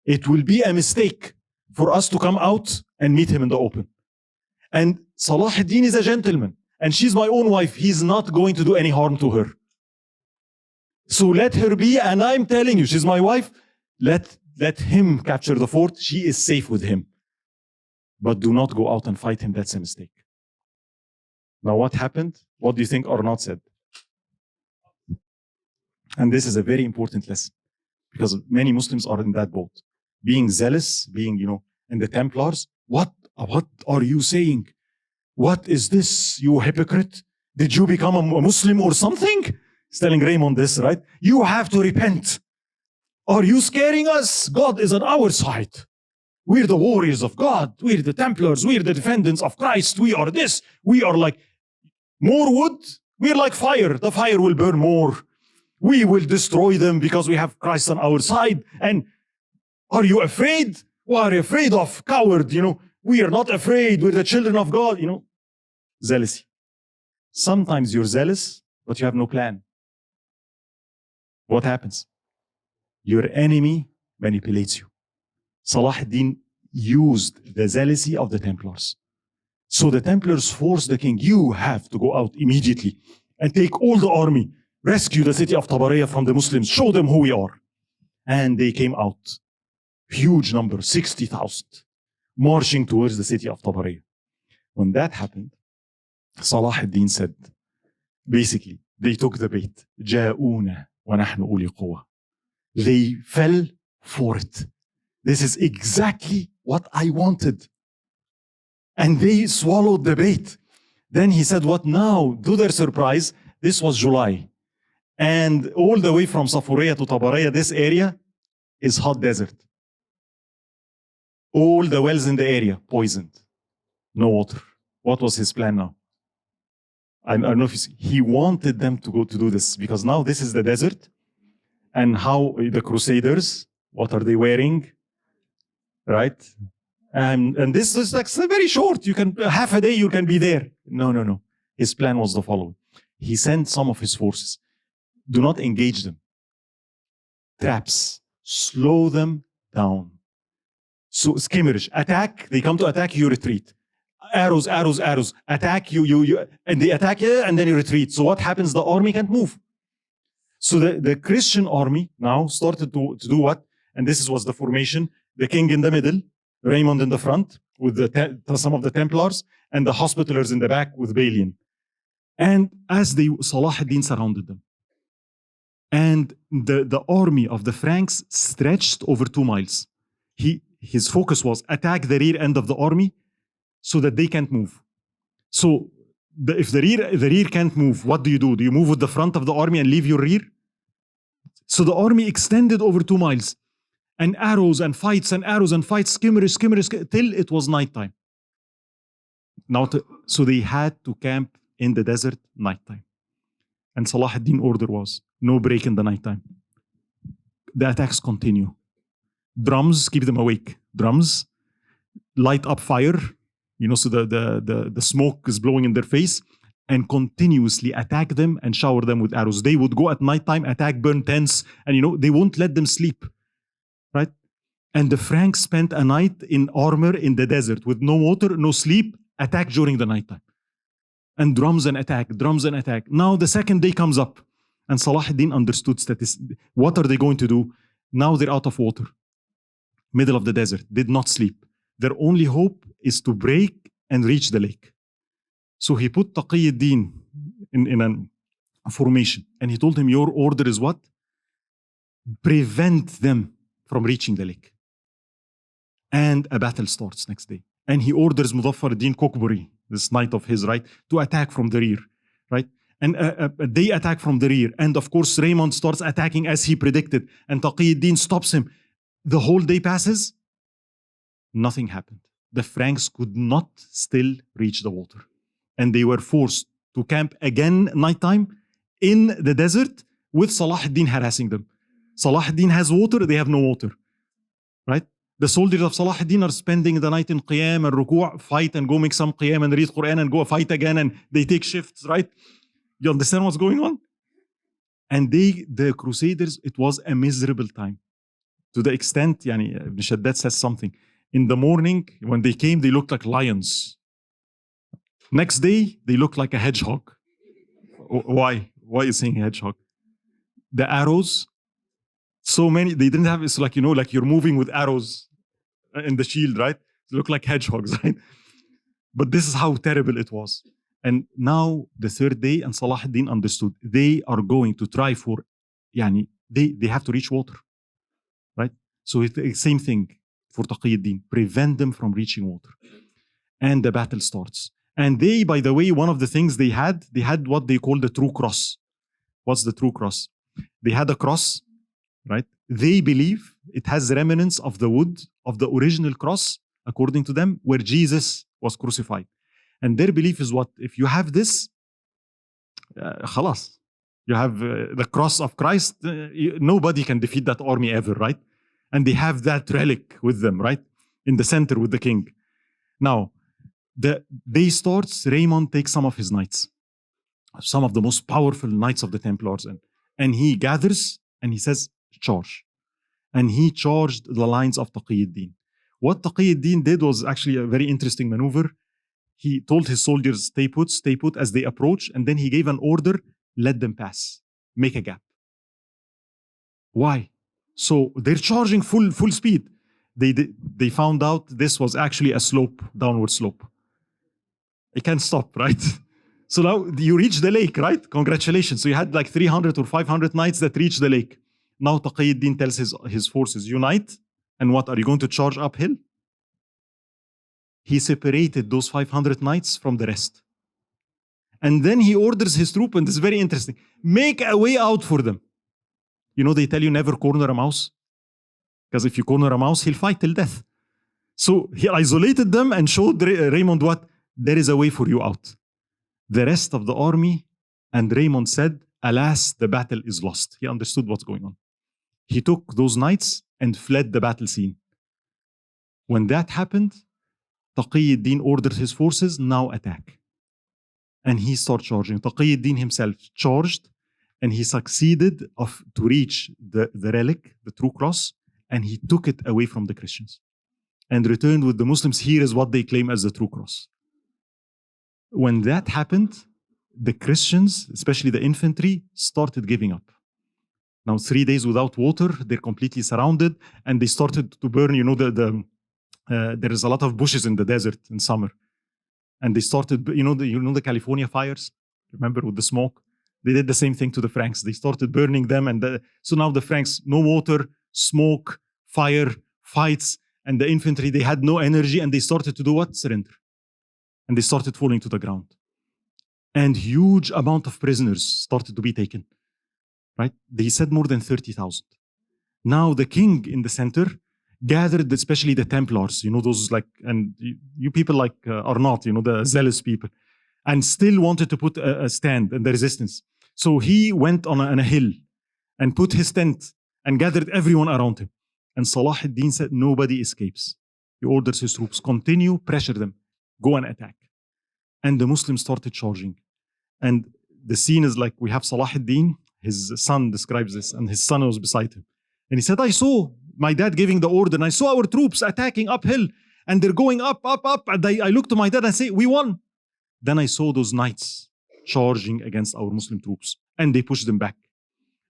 It will be a mistake for us to come out and meet him in the open. And Salahuddin is a gentleman. And she's my own wife. He's not going to do any harm to her. So let her be. And I'm telling you, she's my wife. Let him capture the fort. She is safe with him. But do not go out and fight him. That's a mistake. Now what happened? What do you think Arnaud said? And this is a very important lesson. Because many Muslims are in that boat. Being zealous, being, and the Templars. What are you saying? What is this, you hypocrite? Did you become a Muslim or something? He's telling Raymond this, right? You have to repent. Are you scaring us? God is on our side. We're the warriors of God. We're the Templars. We're the defendants of Christ. We are this. We are like more wood. We're like fire. The fire will burn more. We will destroy them because we have Christ on our side. And are you afraid? What are you afraid of? Coward, We are not afraid. We're the children of God, Zealousy. Sometimes you're zealous, but you have no plan. What happens? Your enemy manipulates you. Salahuddin used the zealousy of the Templars. So the Templars forced the king, you have to go out immediately and take all the army, rescue the city of Tabariya from the Muslims, show them who we are. And they came out. Huge number, 60,000, marching towards the city of Tabariya. When that happened, Salahuddin said, basically, they took the bait. جاءونا ونحن أولي قوة. They fell for it. This is exactly what I wanted. And they swallowed the bait. Then he said, what now? To their surprise, this was July. And all the way from Safuriya to Tabariya, this area is hot desert. All the wells in the area poisoned. No water. What was his plan now? I don't know if he wanted them to go to do this, because now this is the desert, and how the Crusaders, what are they wearing, right? And this is like very short. You can half a day you can be there. No. His plan was the following. He sent some of his forces. Do not engage them. Traps. Slow them down. So skirmish. Attack. They come to attack. You retreat. Arrows. Attack you, and they attack you, and then you retreat. So what happens? The army can't move. So the Christian army now started to do what? And this was the formation. The king in the middle, Raymond in the front, with some of the Templars, and the Hospitallers in the back with Balian. And as Salahuddin surrounded them. And the army of the Franks stretched over 2 miles. His focus was attack the rear end of the army so that they can't move. So if the rear can't move, what do? Do you move with the front of the army and leave your rear? So the army extended over 2 miles. And arrows and fights, skirmish, till it was nighttime. So they had to camp in the desert nighttime. And Salahuddin order was, no break in the nighttime. The attacks continue. Drums, keep them awake. Drums, light up fire, so the smoke is blowing in their face, and continuously attack them and shower them with arrows. They would go at nighttime, attack, burn tents, and they won't let them sleep. Right? And the Franks spent a night in armor in the desert with no water, no sleep, attack during the nighttime. And drums and attack. Now the second day comes up, and Salahuddin understood what are they going to do? Now they're out of water. Middle of the desert, did not sleep. Their only hope is to break and reach the lake. So he put Taqiyuddin in a formation, and he told him, your order is what? Prevent them from reaching the lake. And a battle starts next day. And he orders Muzaffar ad-Din Kokburi, this knight of his, right, to attack from the rear, right? And they attack from the rear. And of course, Raymond starts attacking as he predicted. And Taqiyuddin stops him. The whole day passes. Nothing happened. The Franks could not still reach the water. And they were forced to camp again nighttime in the desert with Salahuddin harassing them. Salahuddin has water, they have no water. Right? The soldiers of Salahuddin are spending the night in Qiyam and Ruku', fight and go make some Qiyam and read Quran and go fight again, and they take shifts, right? You understand what's going on? And the Crusaders, it was a miserable time. To the extent, Ibn Shaddad says something. In the morning, when they came, they looked like lions. Next day, they looked like a hedgehog. Why? Why are you saying hedgehog? The arrows, so many, they didn't have, it's like, like you're moving with arrows in the shield, right? They look like hedgehogs, right? But this is how terrible it was. And now the third day, and Salahuddin understood, they are going to try for, they have to reach water, right? So it's the same thing for Taqiyuddin, prevent them from reaching water. And the battle starts. And they, by the way, one of the things they had what they call the true cross. What's the true cross? They had a cross, right? They believe it has remnants of the wood of the original cross, according to them, where Jesus was crucified. And their belief is what? If you have this, khalas. You have the cross of Christ, nobody can defeat that army ever, right? And they have that relic with them, right? In the center with the king. Now, the day starts, Raymond takes some of his knights, some of the most powerful knights of the Templars, and he gathers and he says, charge. And he charged the lines of Taqiyuddin. What Taqiyuddin did was actually a very interesting maneuver. He told his soldiers, stay put as they approach, and then he gave an order, let them pass, make a gap. Why? So they're charging full speed. They found out this was actually a slope, downward slope. It can't stop, right? So now you reach the lake, right? Congratulations. So you had like 300 or 500 knights that reached the lake. Now Taqiyuddin tells his forces, unite. And what, are you going to charge uphill? He separated those 500 knights from the rest. And then he orders his troop, and this is very interesting, make a way out for them. They tell you never corner a mouse. Because if you corner a mouse, he'll fight till death. So he isolated them and showed Raymond what? There is a way for you out. The rest of the army, and Raymond said, alas, the battle is lost. He understood what's going on. He took those knights and fled the battle scene. When that happened, Taqiyuddin ordered his forces, now attack. And he started charging. Taqiyuddin himself charged, and he succeeded to reach the relic, the true cross, and he took it away from the Christians and returned with the Muslims. Here is what they claim as the true cross. When that happened, the Christians, especially the infantry, started giving up. Now, 3 days without water, they're completely surrounded, and they started to burn. You know, there is a lot of bushes in the desert in summer, and they started. You know the California fires. Remember, with the smoke, they did the same thing to the Franks. They started burning them, and so now the Franks, no water, smoke, fire, fights, and the infantry, they had no energy, and they started to do what? Surrender. And they started falling to the ground. And huge amount of prisoners started to be taken, right? They said more than 30,000. Now the king in the center gathered, especially the Templars, you know, those like, and you people like are not, you know, the zealous people, and still wanted to put a stand in the resistance. So he went on a hill and put his tent and gathered everyone around him. And Salahuddin said, nobody escapes. He orders his troops, continue, pressure them, go and attack. And the Muslims started charging. And the scene is like, we have Salahuddin, his son describes this, and his son was beside him. And he said, I saw my dad giving the order, and I saw our troops attacking uphill, and they're going up, up, up. And I looked to my dad and say, we won. Then I saw those knights charging against our Muslim troops, and they pushed them back.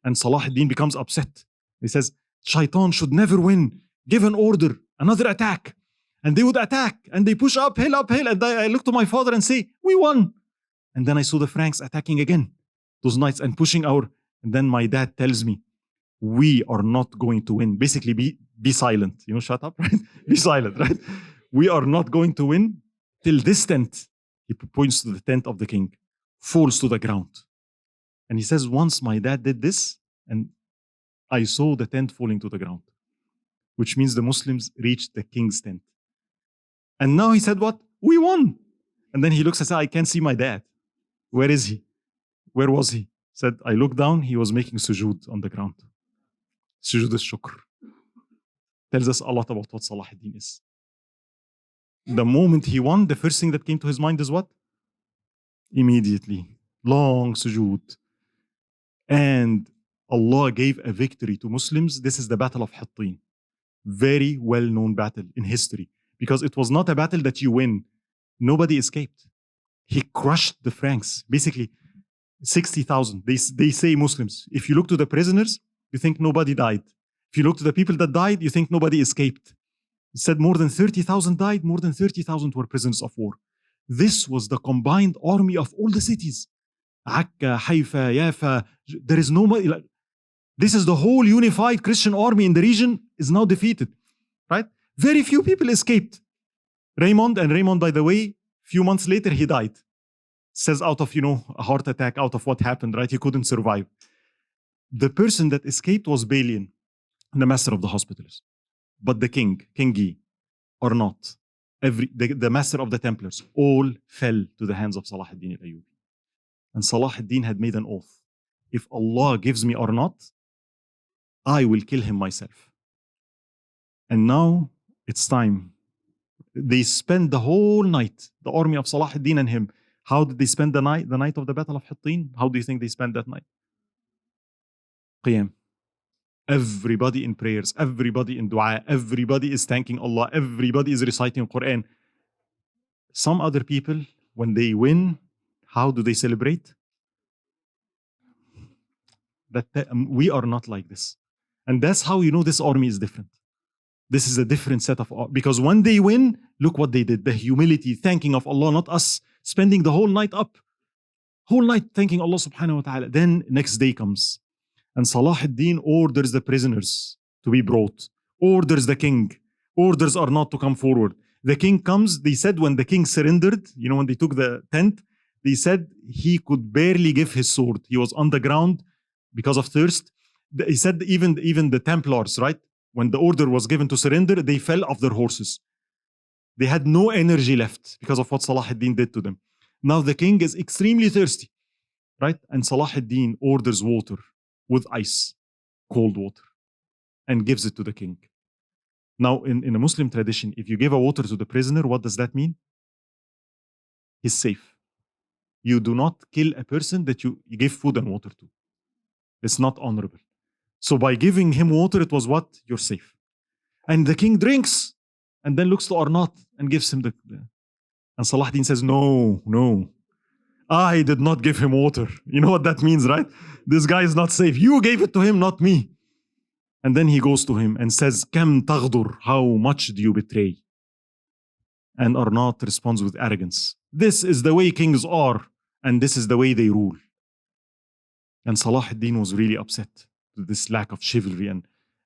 And Salahuddin becomes upset. He says, Shaitan should never win. Give an order, another attack. And they would attack, and they push uphill, uphill. And I look to my father and say, we won. And then I saw the Franks attacking again, those knights, and pushing our. And then my dad tells me, we are not going to win. Basically, be silent. You know, shut up, right? Be silent, right? We are not going to win till this tent, he points to the tent of the king, falls to the ground. And he says, once my dad did this, and I saw the tent falling to the ground, which means the Muslims reached the king's tent. And now he said, what? We won. And then he looks and says, I can't see my dad. Where is he? Where was he? Said, I looked down, he was making sujood on the ground. Sujood al-shukr. Tells us a lot about what Salahuddin is. The moment he won, the first thing that came to his mind is what? Immediately. Long sujood. And Allah gave a victory to Muslims. This is the Battle of Hittin. Very well-known battle in history. Because it was not a battle that you win. Nobody escaped. He crushed the Franks. Basically, 60,000. They say Muslims. If you look to the prisoners, you think nobody died. If you look to the people that died, you think nobody escaped. He said more than 30,000 died, more than 30,000 were prisoners of war. This was the combined army of all the cities. Akka, Haifa, Yafa. There is nobody. This is the whole unified Christian army in the region is now defeated. Right? Very few people escaped. Raymond, by the way, few months later, he died. Says out of, a heart attack, out of what happened, right? He couldn't survive. The person that escaped was Balian, the master of the hospitals. But the king, King Yi, or not. The master of the Templars, all fell to the hands of Salahuddin Ayubi. And Salahuddin had made an oath. If Allah gives me or not, I will kill him myself. And now it's time. They spent the whole night, the army of Salahuddin and him. How did they spend the night? The night of the Battle of Hittin? How do you think they spent that night? Qiyam. Everybody in prayers, everybody in dua, everybody is thanking Allah, everybody is reciting Quran. Some other people, when they win, how do they celebrate? We are not like this. And that's how you know this army is different. This is a different set of, because when they win, look what they did. The humility, thanking of Allah, not us, spending the whole night up. Whole night thanking Allah subhanahu wa ta'ala. Then next day comes. And Salahuddin orders the prisoners to be brought. Orders the king. Orders are not to come forward. The king comes. They said when the king surrendered, when they took the tent, they said he could barely give his sword. He was on the ground because of thirst. He said even the Templars, right? When the order was given to surrender, they fell off their horses. They had no energy left because of what Salahuddin did to them. Now the king is extremely thirsty, right? And Salahuddin orders water with ice, cold water, and gives it to the king. Now, in a Muslim tradition, if you give a water to the prisoner, what does that mean? He's safe. You do not kill a person that you give food and water to. It's not honorable. So by giving him water, it was what? You're safe. And the king drinks and then looks to Arnat and gives him and Salahuddin says, no, no. I did not give him water. You know what that means, right? This guy is not safe. You gave it to him, not me. And then he goes to him and says, Kam taghdur, how much do you betray? And Arnat responds with arrogance. This is the way kings are, and this is the way they rule. And Salahuddin was really upset with this lack of chivalry.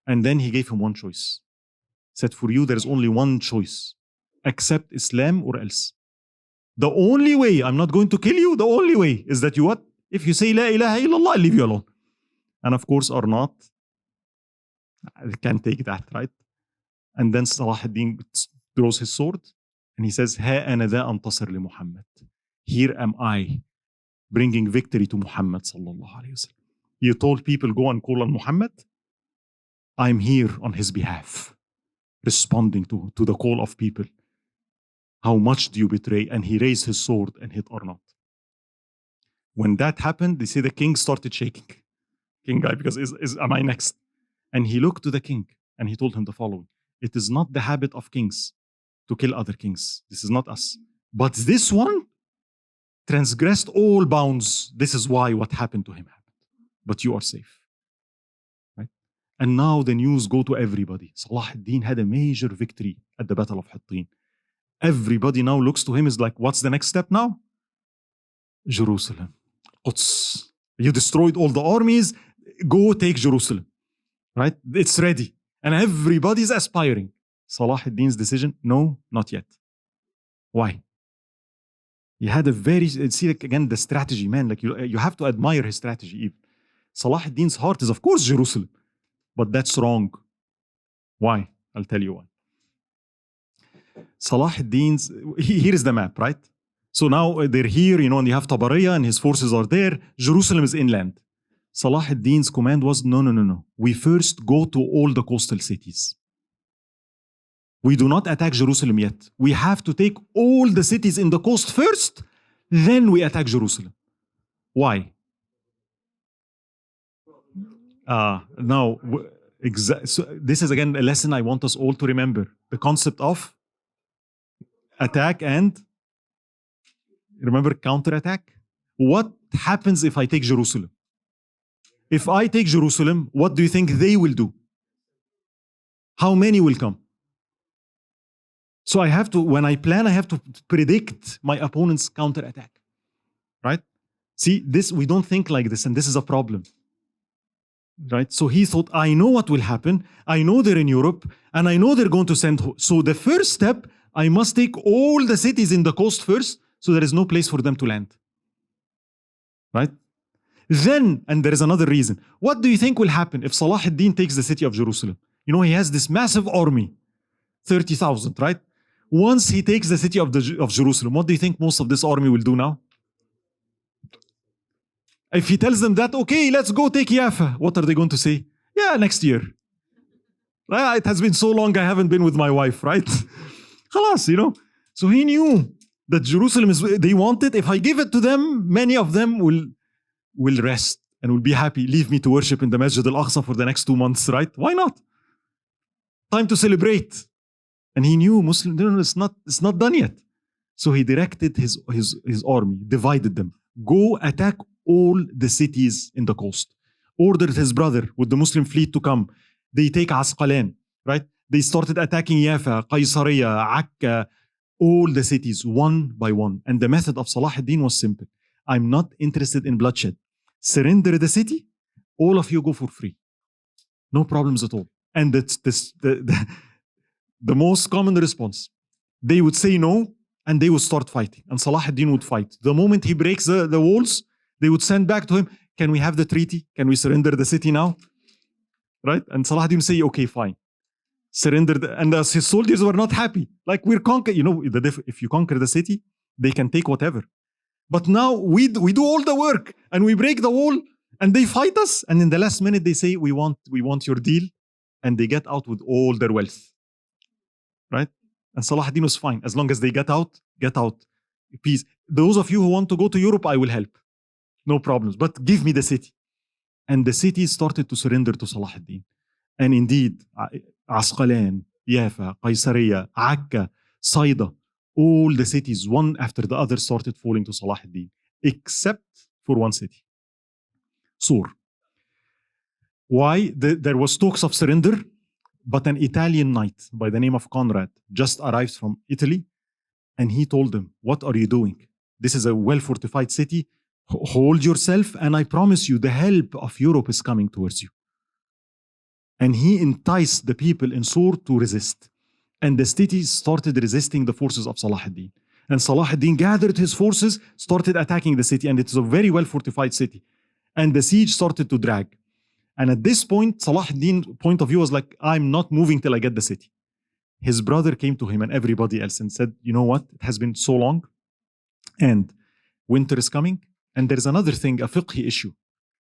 And then he gave him one choice. He said, for you, there is only one choice. Accept Islam or else. The only way, I'm not going to kill you, the only way is that you what? If you say La ilaha illallah, I'll leave you alone. And of course, Arnat can't take that, right? And then Salahuddin throws his sword and he says, Ha ana dha antasir li Muhammad. Here am I bringing victory to Muhammad sallallahu alayhi wa sallam. You told people, go and call on Muhammad. I'm here on his behalf, responding to the call of people. How much do you betray? And he raised his sword and hit Arnat. When that happened, they say the king started shaking. King guy, because am I next? And he looked to the king and he told him the following. It is not the habit of kings to kill other kings. This is not us. But this one transgressed all bounds. This is why what happened to him happened. But you are safe. Right? And now the news go to everybody. Salahuddin had a major victory at the Battle of Hittin. Everybody now looks to him as like, what's the next step now? Jerusalem. Quds. You destroyed all the armies. Go take Jerusalem. Right? It's ready. And everybody's aspiring. Salahuddin's decision, no, not yet. Why? He had a very, see again the strategy, man. Like you have to admire his strategy even. Salahuddin's heart is of course Jerusalem. But that's wrong. Why? I'll tell you why. Salahuddin's, here is the map, right? So now they're here, and you have Tabariya and his forces are there. Jerusalem is inland. Salahuddin's command was, no. We first go to all the coastal cities. We do not attack Jerusalem yet. We have to take all the cities in the coast first, then we attack Jerusalem. Why? Now, so this is again a lesson I want us all to remember. The concept of attack and, remember, counterattack? What happens if I take Jerusalem? If I take Jerusalem, what do you think they will do? How many will come? So I have to, when I plan, I have to predict my opponent's counterattack. Right? See, this, we don't think like this, and this is a problem. Right? So he thought, I know what will happen. I know they're in Europe, and I know they're going to send. So the first step, I must take all the cities in the coast first, so there is no place for them to land. Right? Then, and there is another reason. What do you think will happen if Salahuddin takes the city of Jerusalem? He has this massive army, 30,000, right? Once he takes the city of Jerusalem, what do you think most of this army will do now? If he tells them that, okay, let's go take Jaffa, what are they going to say? Yeah, next year. It has been so long I haven't been with my wife, right? Khalas, So he knew that Jerusalem is, they want it. If I give it to them, many of them will rest and will be happy. Leave me to worship in the Masjid al-Aqsa for the next 2 months, right? Why not? Time to celebrate. And he knew Muslim, no, it's not done yet. So he directed his army, divided them. Go attack all the cities in the coast. Ordered his brother with the Muslim fleet to come. They take Asqalan, right? They started attacking Jaffa, Qaysariya, Akka, all the cities one by one. And the method of Salahuddin was simple. I'm not interested in bloodshed. Surrender the city, all of you go for free. No problems at all. And the most common response, they would say no, and they would start fighting. And Salahuddin would fight. The moment he breaks the walls, they would send back to him, can we have the treaty? Can we surrender the city now? Right? And Salahuddin would say, okay, fine. Surrender. And as his soldiers were not happy. Like, we're conquered. If you conquer the city, they can take whatever. But now we do all the work and we break the wall and they fight us. And in the last minute, they say, we want your deal. And they get out with all their wealth. Right? And Salahuddin was fine. As long as they get out. Peace. Those of you who want to go to Europe, I will help. No problems. But give me the city. And the city started to surrender to Salahuddin. And indeed, Asqalan, Yafa, Qaisariya, Akka, Saida, all the cities, one after the other, started falling to Salahuddin, except for one city, Sur. Why? There was talks of surrender, but an Italian knight by the name of Conrad just arrived from Italy, and he told them, what are you doing? This is a well-fortified city. Hold yourself, and I promise you, the help of Europe is coming towards you. And he enticed the people in Sur to resist. And the city started resisting the forces of Salahuddin. And Salahuddin gathered his forces, started attacking the city, and it is a very well-fortified city. And the siege started to drag. And at this point, Salahuddin's point of view was like, I'm not moving till I get the city. His brother came to him and everybody else and said, you know what? It has been so long, and winter is coming. And there's another thing, a fiqhi issue.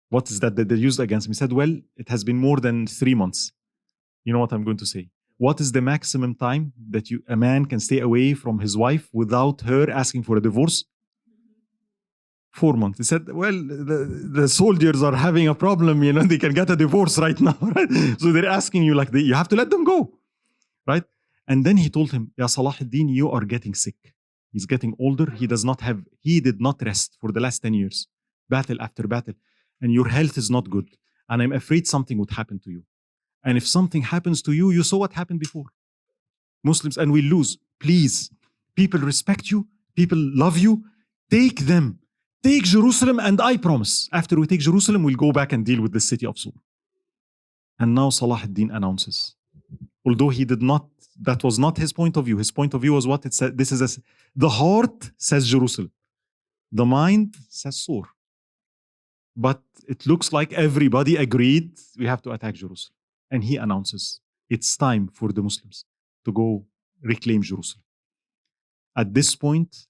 What is that they used against him? He said, well, it has been more than 3 months. You know what I'm going to say? What is the maximum time that a man can stay away from his wife without her asking for a divorce? 4 months. He said, well, the soldiers are having a problem, they can get a divorce right now, right? So they're asking you, you have to let them go, right? And then he told him, Ya Salahuddin, you are getting sick. He's getting older. He did not rest for the last 10 years, battle after battle. And your health is not good. And I'm afraid something would happen to you. And if something happens to you, you saw what happened before. Muslims, and we lose. Please, people respect you. People love you. Take them. Take Jerusalem, and I promise, after we take Jerusalem, we'll go back and deal with the city of Sur. And now Salahuddin announces, although he did not, that was not his point of view. His point of view was what it said. The heart says Jerusalem. The mind says Sur. But it looks like everybody agreed we have to attack Jerusalem. And he announces, it's time for the Muslims to go reclaim Jerusalem. At this point,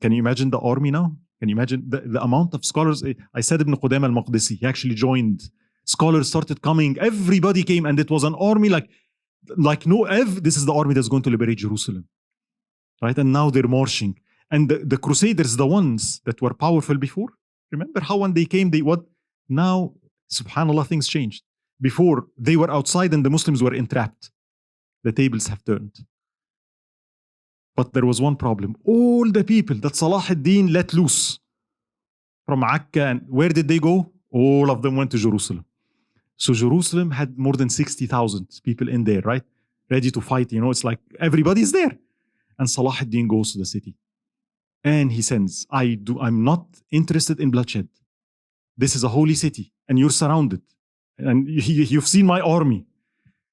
can you imagine the army now? Can you imagine the amount of scholars? I said Ibn Qudama al-Maqdisi, he actually joined. Scholars started coming. Everybody came, and it was an army this is the army that's going to liberate Jerusalem. Right? And now they're marching. And the Crusaders, the ones that were powerful before, remember how when they came, now, subhanAllah, things changed. Before, they were outside and the Muslims were entrapped. The tables have turned. But there was one problem. All the people that Salahuddin let loose from Akka, and where did they go? All of them went to Jerusalem. So Jerusalem had more than 60,000 people in there, right? Ready to fight. It's like everybody's there. And Salahuddin goes to the city. And he sends, I'm not interested in bloodshed. This is a holy city, and you're surrounded. And you've seen my army.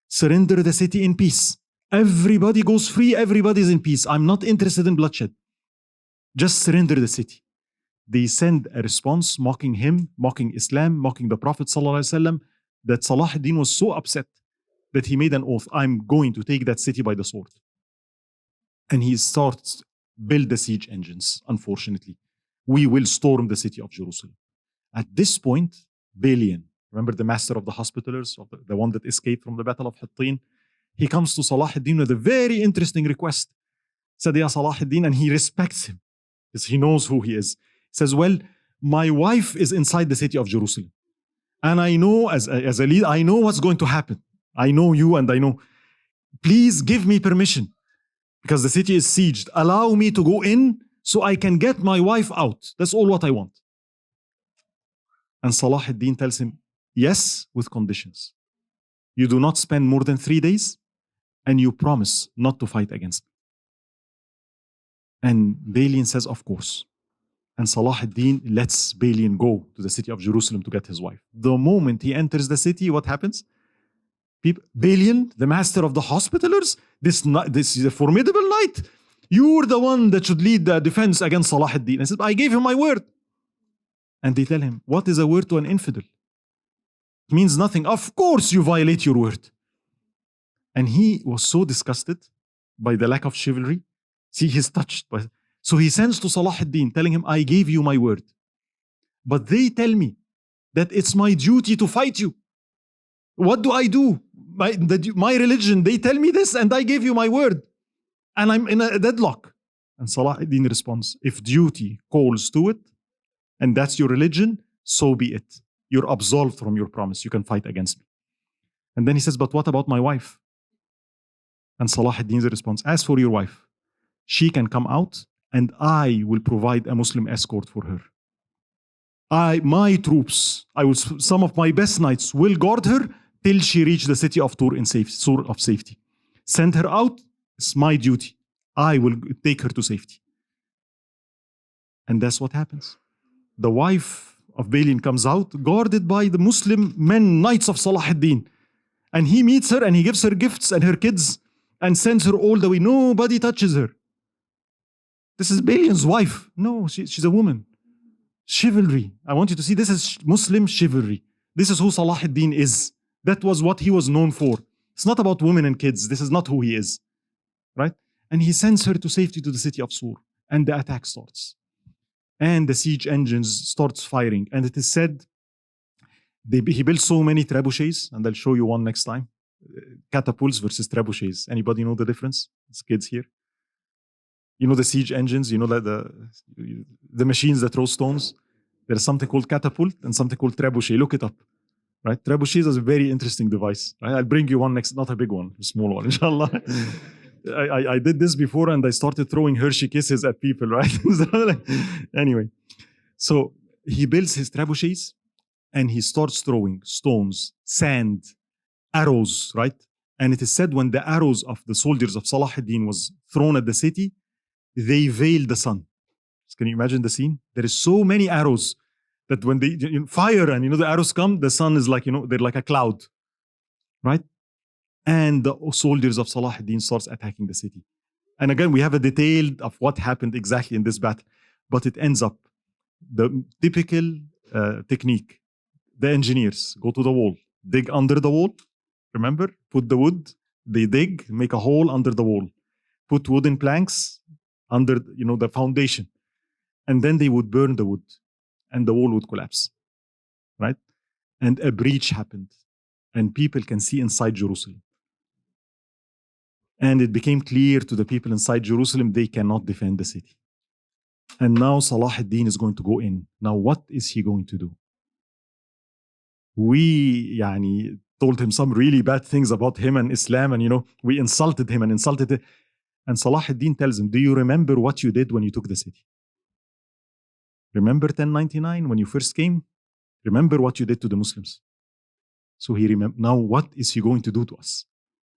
Surrender the city in peace. Everybody goes free. Everybody's in peace. I'm not interested in bloodshed. Just surrender the city. They send a response mocking him, mocking Islam, mocking the Prophet ﷺ, that Salahuddin was so upset that he made an oath, I'm going to take that city by the sword. And he starts build the siege engines, unfortunately. We will storm the city of Jerusalem. At this point, Balian, remember the master of the hospitalers, the one that escaped from the Battle of Hittin? He comes to Salahuddin with a very interesting request. Said, Ya Salahuddin, and he respects him because he knows who he is. He says, well, my wife is inside the city of Jerusalem. And I know, as a leader, I know what's going to happen. I know you, and I know. Please give me permission, because the city is sieged. Allow me to go in so I can get my wife out. That's all what I want. And Salahuddin tells him, yes, with conditions. You do not spend more than 3 days, and you promise not to fight against me. And Balian says, of course. And Salahuddin lets Balian go to the city of Jerusalem to get his wife. The moment he enters the city, what happens? Balian, the master of the hospitalers, this is a formidable knight. You're the one that should lead the defense against Salahuddin. I said, I gave him my word. And they tell him, what is a word to an infidel? It means nothing. Of course you violate your word. And he was so disgusted by the lack of chivalry. See, he's touched by. So he sends to Salahuddin telling him, I gave you my word. But they tell me that it's my duty to fight you. What do I do? My religion, they tell me this and I gave you my word. And I'm in a deadlock. And Salahuddin responds, if duty calls to it, and that's your religion, so be it. You're absolved from your promise. You can fight against me. And then he says, but what about my wife? And Salahuddin's response, as for your wife, she can come out and I will provide a Muslim escort for her. My troops, some of my best knights will guard her till she reach the city of Tur of safety. Send her out, it's my duty. I will take her to safety. And that's what happens. The wife of Balian comes out, guarded by the Muslim men, knights of Salahuddin. And he meets her and he gives her gifts and her kids and sends her all the way. Nobody touches her. This is Balian's wife. No, she's a woman. Chivalry. I want you to see this is Muslim chivalry. This is who Salahuddin is. That was what he was known for. It's not about women and kids. This is not who he is. Right? And he sends her to safety to the city of Sur. And the attack starts. And the siege engines starts firing. And it is said, he built so many trebuchets, and I'll show you one next time. Catapults versus trebuchets. Anybody know the difference? It's kids here. You know the siege engines, you know the machines that throw stones? There's something called catapult and something called trebuchet. Look it up. Right? Trebuchet is a very interesting device. Right? I'll bring you one next, not a big one, a small one, inshallah. I did this before and I started throwing Hershey kisses at people, right? Anyway, so he builds his trebuchets and he starts throwing stones, sand, arrows, right? And it is said when the arrows of the soldiers of Salahuddin was thrown at the city, they veiled the sun. Can you imagine the scene? There is so many arrows that when they fire and the arrows come, the sun is like, they're like a cloud, right? And the soldiers of Salahuddin starts attacking the city. And again, we have a detail of what happened exactly in this battle, but it ends up the typical technique. The engineers go to the wall, dig under the wall. Remember, put the wood, they dig, make a hole under the wall, put wooden planks under the foundation, and then they would burn the wood and the wall would collapse, right? And a breach happened and people can see inside Jerusalem. And it became clear to the people inside Jerusalem they cannot defend the city. And now Salahuddin is going to go in. Now what is he going to do? We told him some really bad things about him and Islam, and we insulted him and insulted it. And Salahuddin tells him, do you remember what you did when you took the city? Remember 1099 when you first came? Remember what you did to the Muslims. So he remember. Now what is he going to do to us?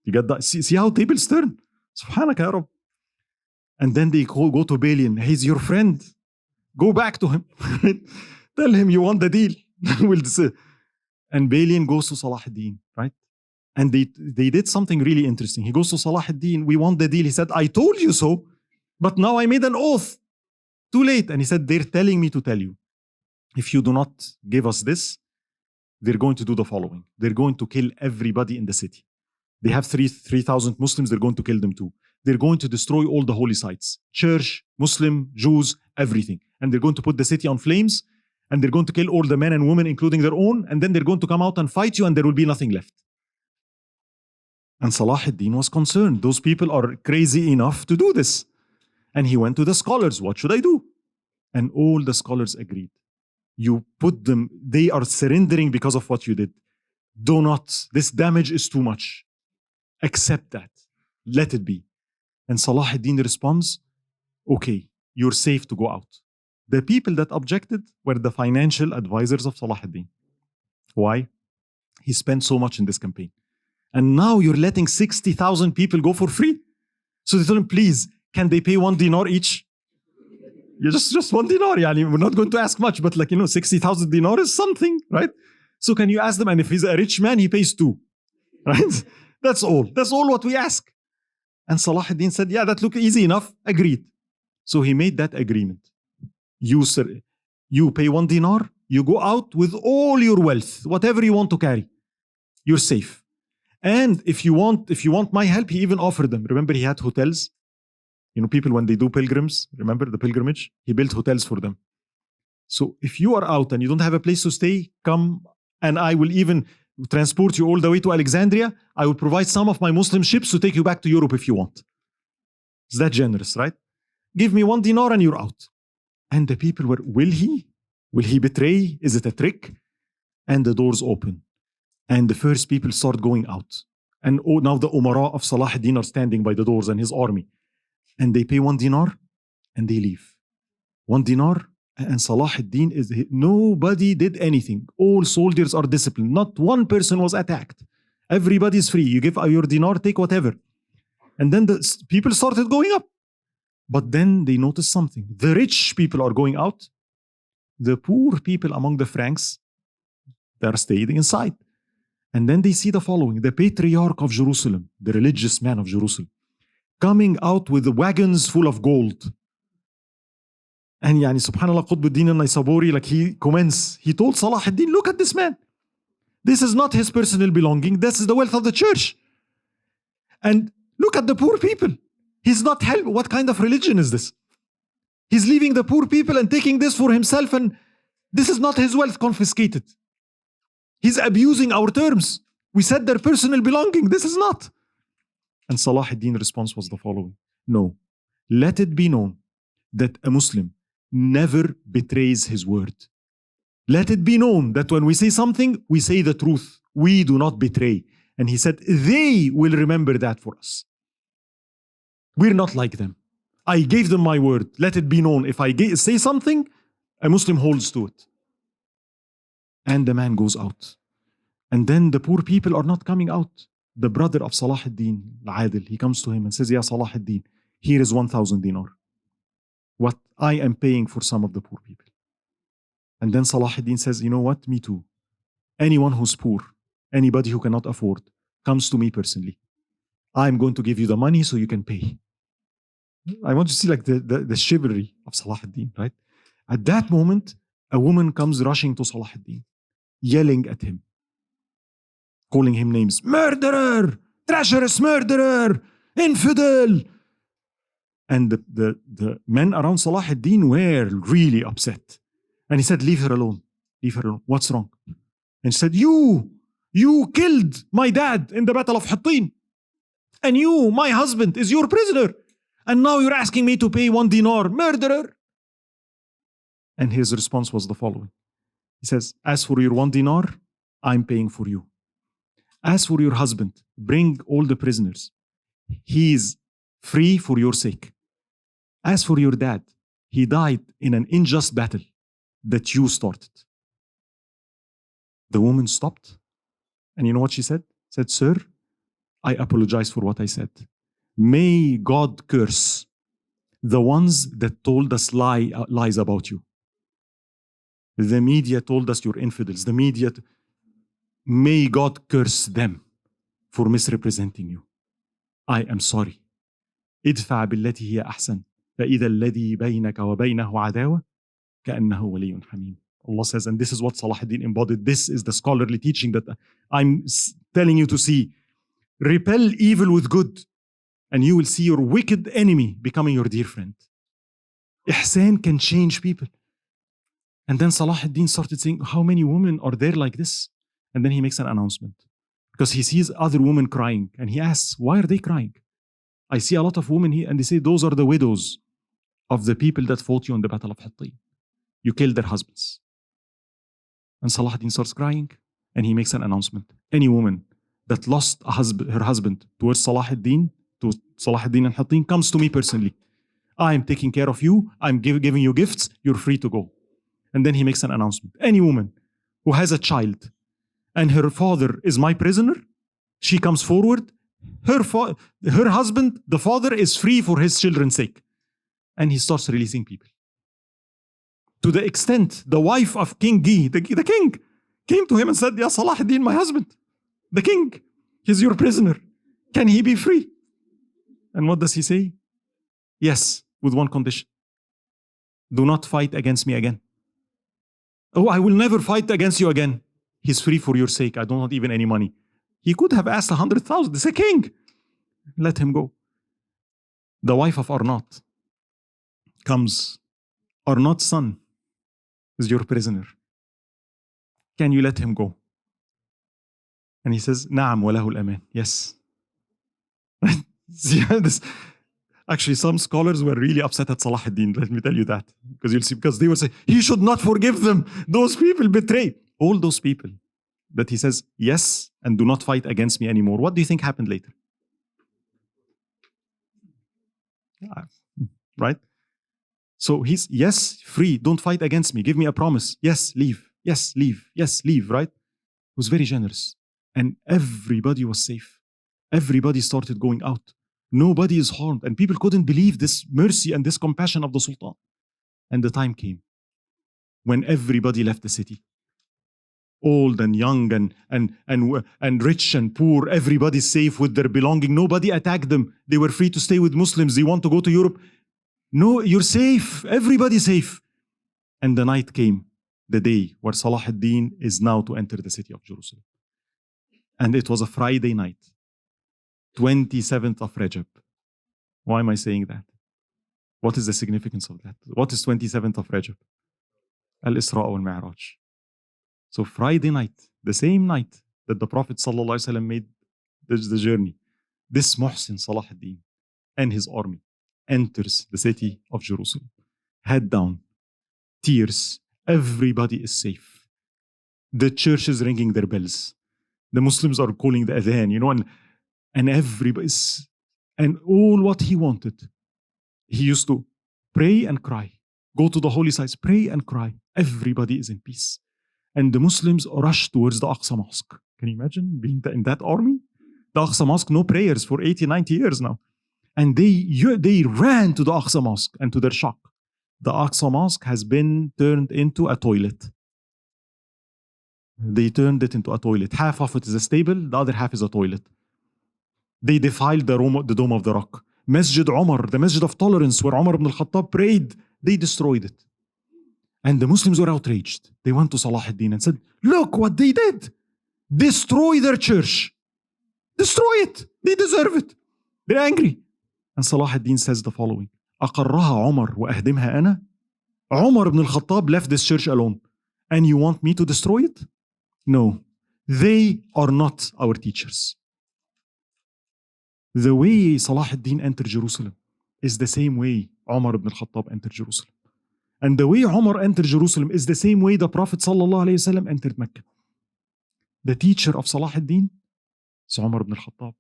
You get that? See how tables turn? Subhanaka ya Rabb. And then they go to Balian. He's your friend. Go back to him. Tell him you want the deal. And Balian goes to Salahuddin, right? And they did something really interesting. He goes to Salahuddin, we want the deal. He said, I told you so, but now I made an oath. Too late. And he said, they're telling me to tell you. If you do not give us this, they're going to do the following. They're going to kill everybody in the city. They have 3,000 Muslims, they're going to kill them too. They're going to destroy all the holy sites. Church, Muslim, Jews, everything. And they're going to put the city on flames. And they're going to kill all the men and women, including their own. And then they're going to come out and fight you and there will be nothing left. And Salahuddin was concerned. Those people are crazy enough to do this. And he went to the scholars. What should I do? And all the scholars agreed. You put them, they are surrendering because of what you did. Do not, this damage is too much. Accept that. Let it be. And Salahuddin responds, okay, you're safe to go out. The people that objected were the financial advisors of Salahuddin. Why? He spent so much in this campaign. And now you're letting 60,000 people go for free. So they told him, please, can they pay 1 dinar each? You just 1 dinar. We're not going to ask much, but 60,000 dinar is something, right? So can you ask them? And if he's a rich man, he pays 2, right? That's all. That's all what we ask. And Salahuddin said, yeah, that looked easy enough. Agreed. So he made that agreement. You pay 1 dinar, you go out with all your wealth, whatever you want to carry. You're safe. And if you want my help, he even offered them. Remember, he had hotels. You know, people when they do pilgrims, remember the pilgrimage? He built hotels for them. So if you are out and you don't have a place to stay, come and I will even transport you all the way to Alexandria. I will provide some of my Muslim ships to take you back to Europe if you want. It's that generous, right? Give me 1 dinar and you're out. And the people were, will he? Will he betray? Is it a trick? And the doors open. And the first people start going out. And now the Umara of Salahuddin are standing by the doors and his army. And they pay 1 dinar and they leave. 1 dinar and Salahuddin nobody did anything. All soldiers are disciplined. Not one person was attacked. Everybody's free. You give your dinar, take whatever. And then the people started going up. But then they noticed something. The rich people are going out. The poor people among the Franks, they're staying inside. And then they see the following. The patriarch of Jerusalem, the religious man of Jerusalem, coming out with wagons full of gold. And yani, subhanAllah, Qutbuddin al-Naysaburi, like he comments, he told Salahuddin, look at this man. This is not his personal belonging. This is the wealth of the church. And look at the poor people. He's not helping. What kind of religion is this? He's leaving the poor people and taking this for himself, and this is not his wealth confiscated. He's abusing our terms. We said their personal belonging. This is not. And Salahuddin's response was the following. No, let it be known that a Muslim never betrays his word. Let it be known that when we say something, we say the truth. We do not betray. And he said, they will remember that for us. We're not like them. I gave them my word. Let it be known. If I say something, a Muslim holds to it. And the man goes out. And then the poor people are not coming out. The brother of Salahuddin, Adil, he comes to him and says, Ya Salahuddin, here is 1,000 dinar. What I am paying for some of the poor people. And then Salahuddin says, you know what? Me too. Anyone who's poor, anybody who cannot afford, comes to me personally. I'm going to give you the money so you can pay. I want to see like the chivalry of Salahuddin, right? At that moment, a woman comes rushing to Salahuddin, yelling at him, calling him names. Murderer! Treacherous murderer! Infidel! And the men around Salahuddin were really upset. And he said, leave her alone. Leave her alone. What's wrong? And she said, you killed my dad in the Battle of Hattin. And you, my husband, is your prisoner. And now you're asking me to pay 1 dinar. Murderer! And his response was the following. He says, as for your 1 dinar, I'm paying for you. As for your husband, bring all the prisoners. He is free for your sake. As for your dad, he died in an unjust battle that you started. The woman stopped. And you know what she said? Said, sir, I apologize for what I said. May God curse the ones that told us lies about you. The media told us you're infidels. The media, may God curse them for misrepresenting you. I am sorry. ادفع بالتي هي أحسن فإذا الذي بينك وبينه عداوة كأنه ولي حميم. Allah says, and this is what Salahuddin embodied. This is the scholarly teaching that I'm telling you to see. Repel evil with good, and you will see your wicked enemy becoming your dear friend. Ihsan can change people. And then Salahuddin started saying, how many women are there like this? And then he makes an announcement. Because he sees other women crying. And he asks, why are they crying? I see a lot of women here, and they say, those are the widows of the people that fought you in the Battle of Hattin. You killed their husbands. And Salahuddin starts crying, and he makes an announcement. Any woman that lost her husband towards Salahuddin, to Salahuddin and Hattin, comes to me personally. I am taking care of you. I'm giving you gifts. You're free to go. And then he makes an announcement. Any woman who has a child and her father is my prisoner, she comes forward. Her husband, the father, is free for his children's sake. And he starts releasing people. To the extent, the wife of King Gi, the king, came to him and said, Ya Salahuddin, my husband, the king, he's your prisoner. Can he be free? And what does he say? Yes, with one condition. Do not fight against me again. Oh, I will never fight against you again. He's free for your sake. I don't want even any money. He could have asked 100,000. It's a king. Let him go. The wife of Arnott comes. Arnott's son is your prisoner. Can you let him go? And he says, نعم وله الأمان. Yes. See, actually, some scholars were really upset at Salahuddin. Let me tell you that. Because you'll see, because they will say, he should not forgive them. Those people betray. All those people that he says, yes, and do not fight against me anymore. What do you think happened later? Right? So he's, yes, free, don't fight against me, give me a promise. Yes, leave. Yes, leave. Yes, leave, right? He was very generous. And everybody was safe. Everybody started going out. Nobody is harmed. And people couldn't believe this mercy and this compassion of the Sultan. And the time came when everybody left the city. Old and young and rich and poor, everybody's safe with their belonging. Nobody attacked them. They were free to stay with Muslims. They want to go to Europe. No, you're safe. Everybody's safe. And the night came, the day where Salahuddin is now to enter the city of Jerusalem. And it was a Friday night, 27th of Rajab. Why am I saying that? What is the significance of that? What is 27th of Rajab? Al-Isra wal-Mi'raj. So Friday night, the same night that the Prophet ﷺ made the journey, this Muhsin Salahuddin and his army enters the city of Jerusalem. Head down, tears, everybody is safe. The church is ringing their bells. The Muslims are calling the adhan, and everybody's, and all what he wanted. He used to pray and cry, go to the holy sites, pray and cry. Everybody is in peace. And the Muslims rush towards the Aqsa Mosque. Can you imagine being in that army? The Aqsa Mosque, no prayers for 80, 90 years now. And they ran to the Aqsa Mosque, and to their shock, the Aqsa Mosque has been turned into a toilet. They turned it into a toilet. Half of it is a stable, the other half is a toilet. They defiled the Dome of the Rock. Masjid Umar, the Masjid of Tolerance, where Umar ibn al-Khattab prayed, they destroyed it. And the Muslims were outraged. They went to Salahuddin and said, look what they did. Destroy their church. Destroy it. They deserve it. They're angry. And Salahuddin says the following, أقرها عمر وأهدمها أنا. Umar ibn al-Khattab left this church alone. And you want me to destroy it? No. They are not our teachers. The way Salahuddin entered Jerusalem is the same way Umar ibn al-Khattab entered Jerusalem. And the way Umar entered Jerusalem is the same way the Prophet ﷺ entered Mecca. The teacher of Salahuddin is Umar ibn al-Khattab.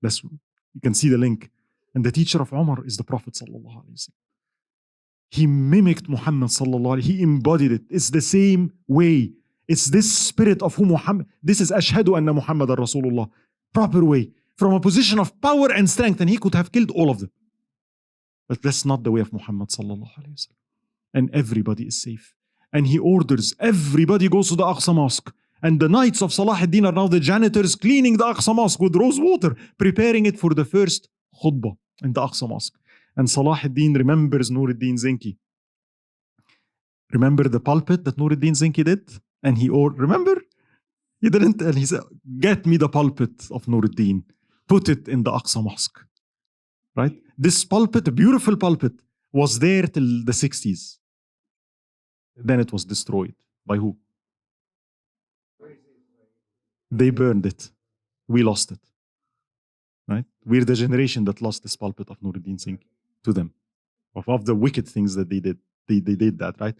You can see the link. And the teacher of Umar is the Prophet ﷺ. He mimicked Muhammad ﷺ. He embodied it. It's the same way. It's this spirit of who Muhammad. This is Ashhadu anna Muhammadan Rasulullah. Proper way. From a position of power and strength. And he could have killed all of them. But that's not the way of Muhammad ﷺ. And everybody is safe. And he orders everybody goes to the Aqsa Mosque. And the knights of Salahuddin are now the janitors cleaning the Aqsa Mosque with rose water, preparing it for the first khutbah in the Aqsa Mosque. And Salahuddin remembers Nur-Deen Zinki. Remember the pulpit that Nur-Deen Zinki did? And he remember? He didn't, and he said, get me the pulpit of Nur-Deen. Put it in the Aqsa Mosque. Right? This pulpit, a beautiful pulpit, was there till the 60s. Then it was destroyed. By who? They burned it. We lost it. Right? We're the generation that lost this pulpit of Nur-Deen Singh to them. Of the wicked things that they did. They did that, right?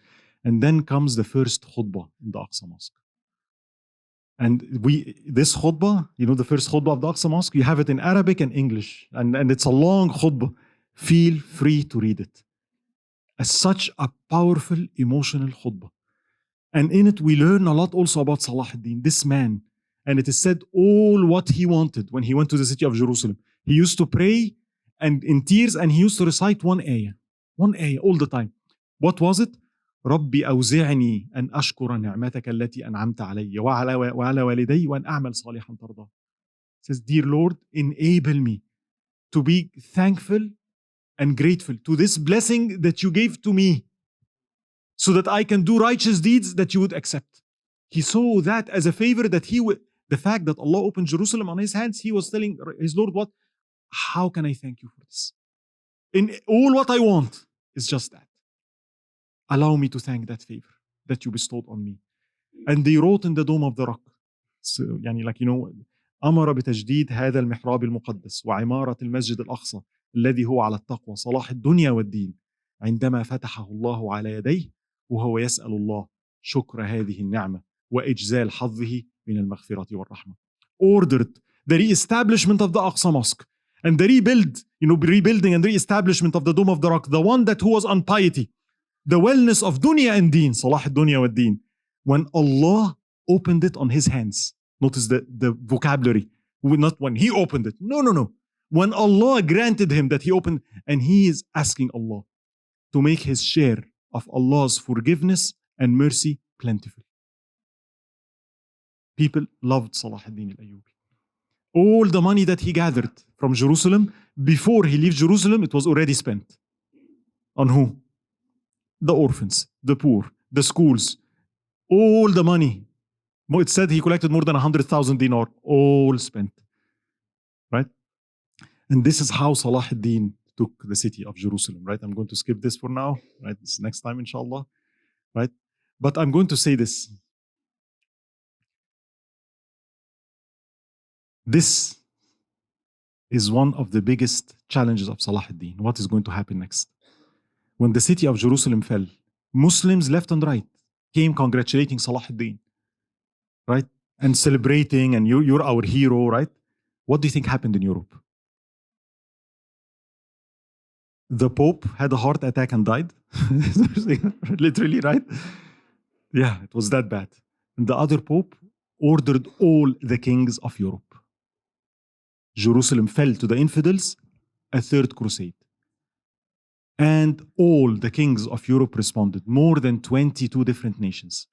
And then comes the first khutbah in the Aqsa Mosque. And this khutbah, the first khutbah of the Aqsa Mosque, you have it in Arabic and English. And it's a long khutbah. Feel free to read it. As such a powerful, emotional khutbah. And in it, we learn a lot also about Salahuddin, this man. And it is said all what he wanted when he went to the city of Jerusalem. He used to pray and in tears, and he used to recite one ayah all the time. What was it? ربي أوزعني أن أشكر نعمتك التي أنعمت علي وعلى والدي وأن أعمل صالحا ترضاه. Says, dear Lord, enable me to be thankful and grateful to this blessing that you gave to me, so that I can do righteous deeds that you would accept. He saw that as a favor that the fact that Allah opened Jerusalem on his hands, he was telling his Lord, what? How can I thank you for this? In all what I want is just that. Allow me to thank that favor that you bestowed on me. And they wrote in the Dome of the Rock. So, يعني like you know, أمر بتجديد هذا المحراب المقدس وعمارة المسجد الأقصى الذي هو على التقوى صلاح الدنيا والدين عندما فتحه الله على يديه وهو يسأل الله شكر هذه النعمة وإجزال حظه من المغفرة والرحمة. Ordered the re-establishment of the Aqsa Mosque and the rebuilding and re-establishment of the Dome of the Rock, the one that who was on piety, the wellness of dunya and deen, صلاح الدنيا والدين, when Allah opened it on his hands. Notice the vocabulary. Not when he opened it. No. When Allah granted him that he opened, and he is asking Allah to make his share of Allah's forgiveness and mercy plentiful. People loved Salahuddin Ayubi. All the money that he gathered from Jerusalem, before he leaves Jerusalem, it was already spent. On who? The orphans, the poor, the schools. All the money. It said he collected more than 100,000 dinar, all spent. Right? And this is how Salahuddin took the city of Jerusalem. Right? I'm going to skip this for now. Right? This next time, inshallah. Right? But I'm going to say this. This is one of the biggest challenges of Salahuddin. What is going to happen next? When the city of Jerusalem fell, Muslims left and right came congratulating Salahuddin, right? And celebrating, and you're our hero, right? What do you think happened in Europe? The Pope had a heart attack and died. Literally, right? Yeah, it was that bad. And the other Pope ordered all the kings of Europe. Jerusalem fell to the infidels, a third crusade. And all the kings of Europe responded, more than 22 different nations.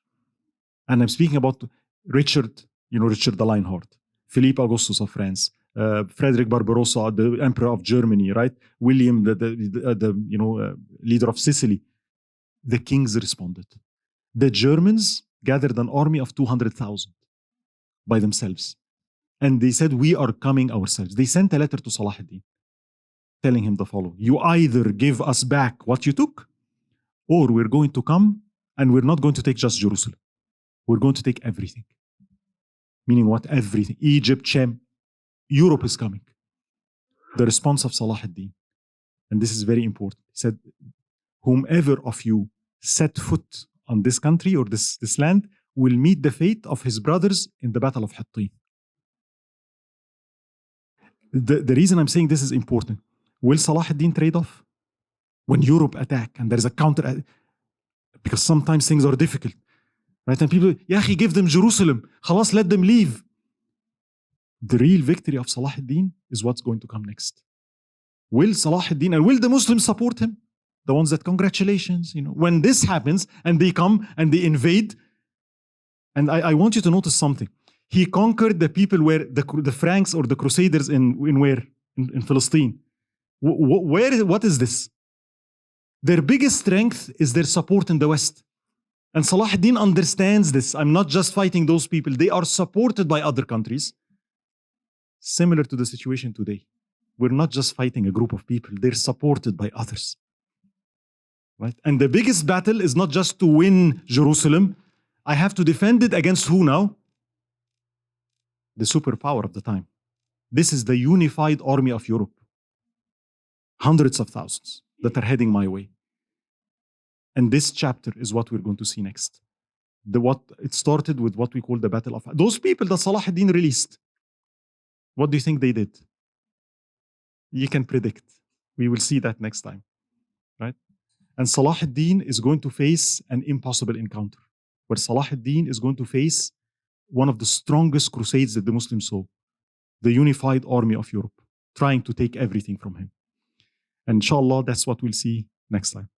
And I'm speaking about Richard, Richard the Lionheart, Philippe Augustus of France, Frederick Barbarossa, the Emperor of Germany, right? William, the leader of Sicily. The kings responded. The Germans gathered an army of 200,000 by themselves. And they said, we are coming ourselves. They sent a letter to Salahuddin telling him the following: you either give us back what you took, or we're going to come and we're not going to take just Jerusalem. We're going to take everything. Meaning what? Everything. Egypt, Shem, Europe is coming. The response of Salahuddin, and this is very important, he said, whomever of you set foot on this country or this land will meet the fate of his brothers in the Battle of Hittin. The reason I'm saying this is important. Will Salahuddin trade off? When Europe attack and there is a counter, because sometimes things are difficult, right? And people, he give them Jerusalem, khalas, let them leave. The real victory of Salahuddin is what's going to come next. Will Salahuddin and will the Muslims support him? The ones that congratulations, when this happens and they come and they invade. And I want you to notice something. He conquered the people where the Franks or the Crusaders in where? In Palestine. What is this? Their biggest strength is their support in the West. And Salahuddin understands this. I'm not just fighting those people. They are supported by other countries. Similar to the situation today. We're not just fighting a group of people. They're supported by others. Right? And the biggest battle is not just to win Jerusalem. I have to defend it against who now? The superpower of the time. This is the unified army of Europe. Hundreds of thousands that are heading my way. And this chapter is what we're going to see next. It started with what we call the Battle of... Those people that Salahuddin released, what do you think they did? You can predict. We will see that next time. Right? And Salahuddin is going to face an impossible encounter, where Salahuddin is going to face one of the strongest crusades that the Muslims saw, the unified army of Europe, trying to take everything from him. And inshallah, that's what we'll see next time.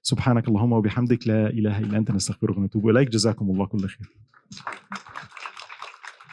سبحانك اللهم وبحمدك لا إله إلا أنت نستغفرك ونتوب إليك جزاكم الله كل خير.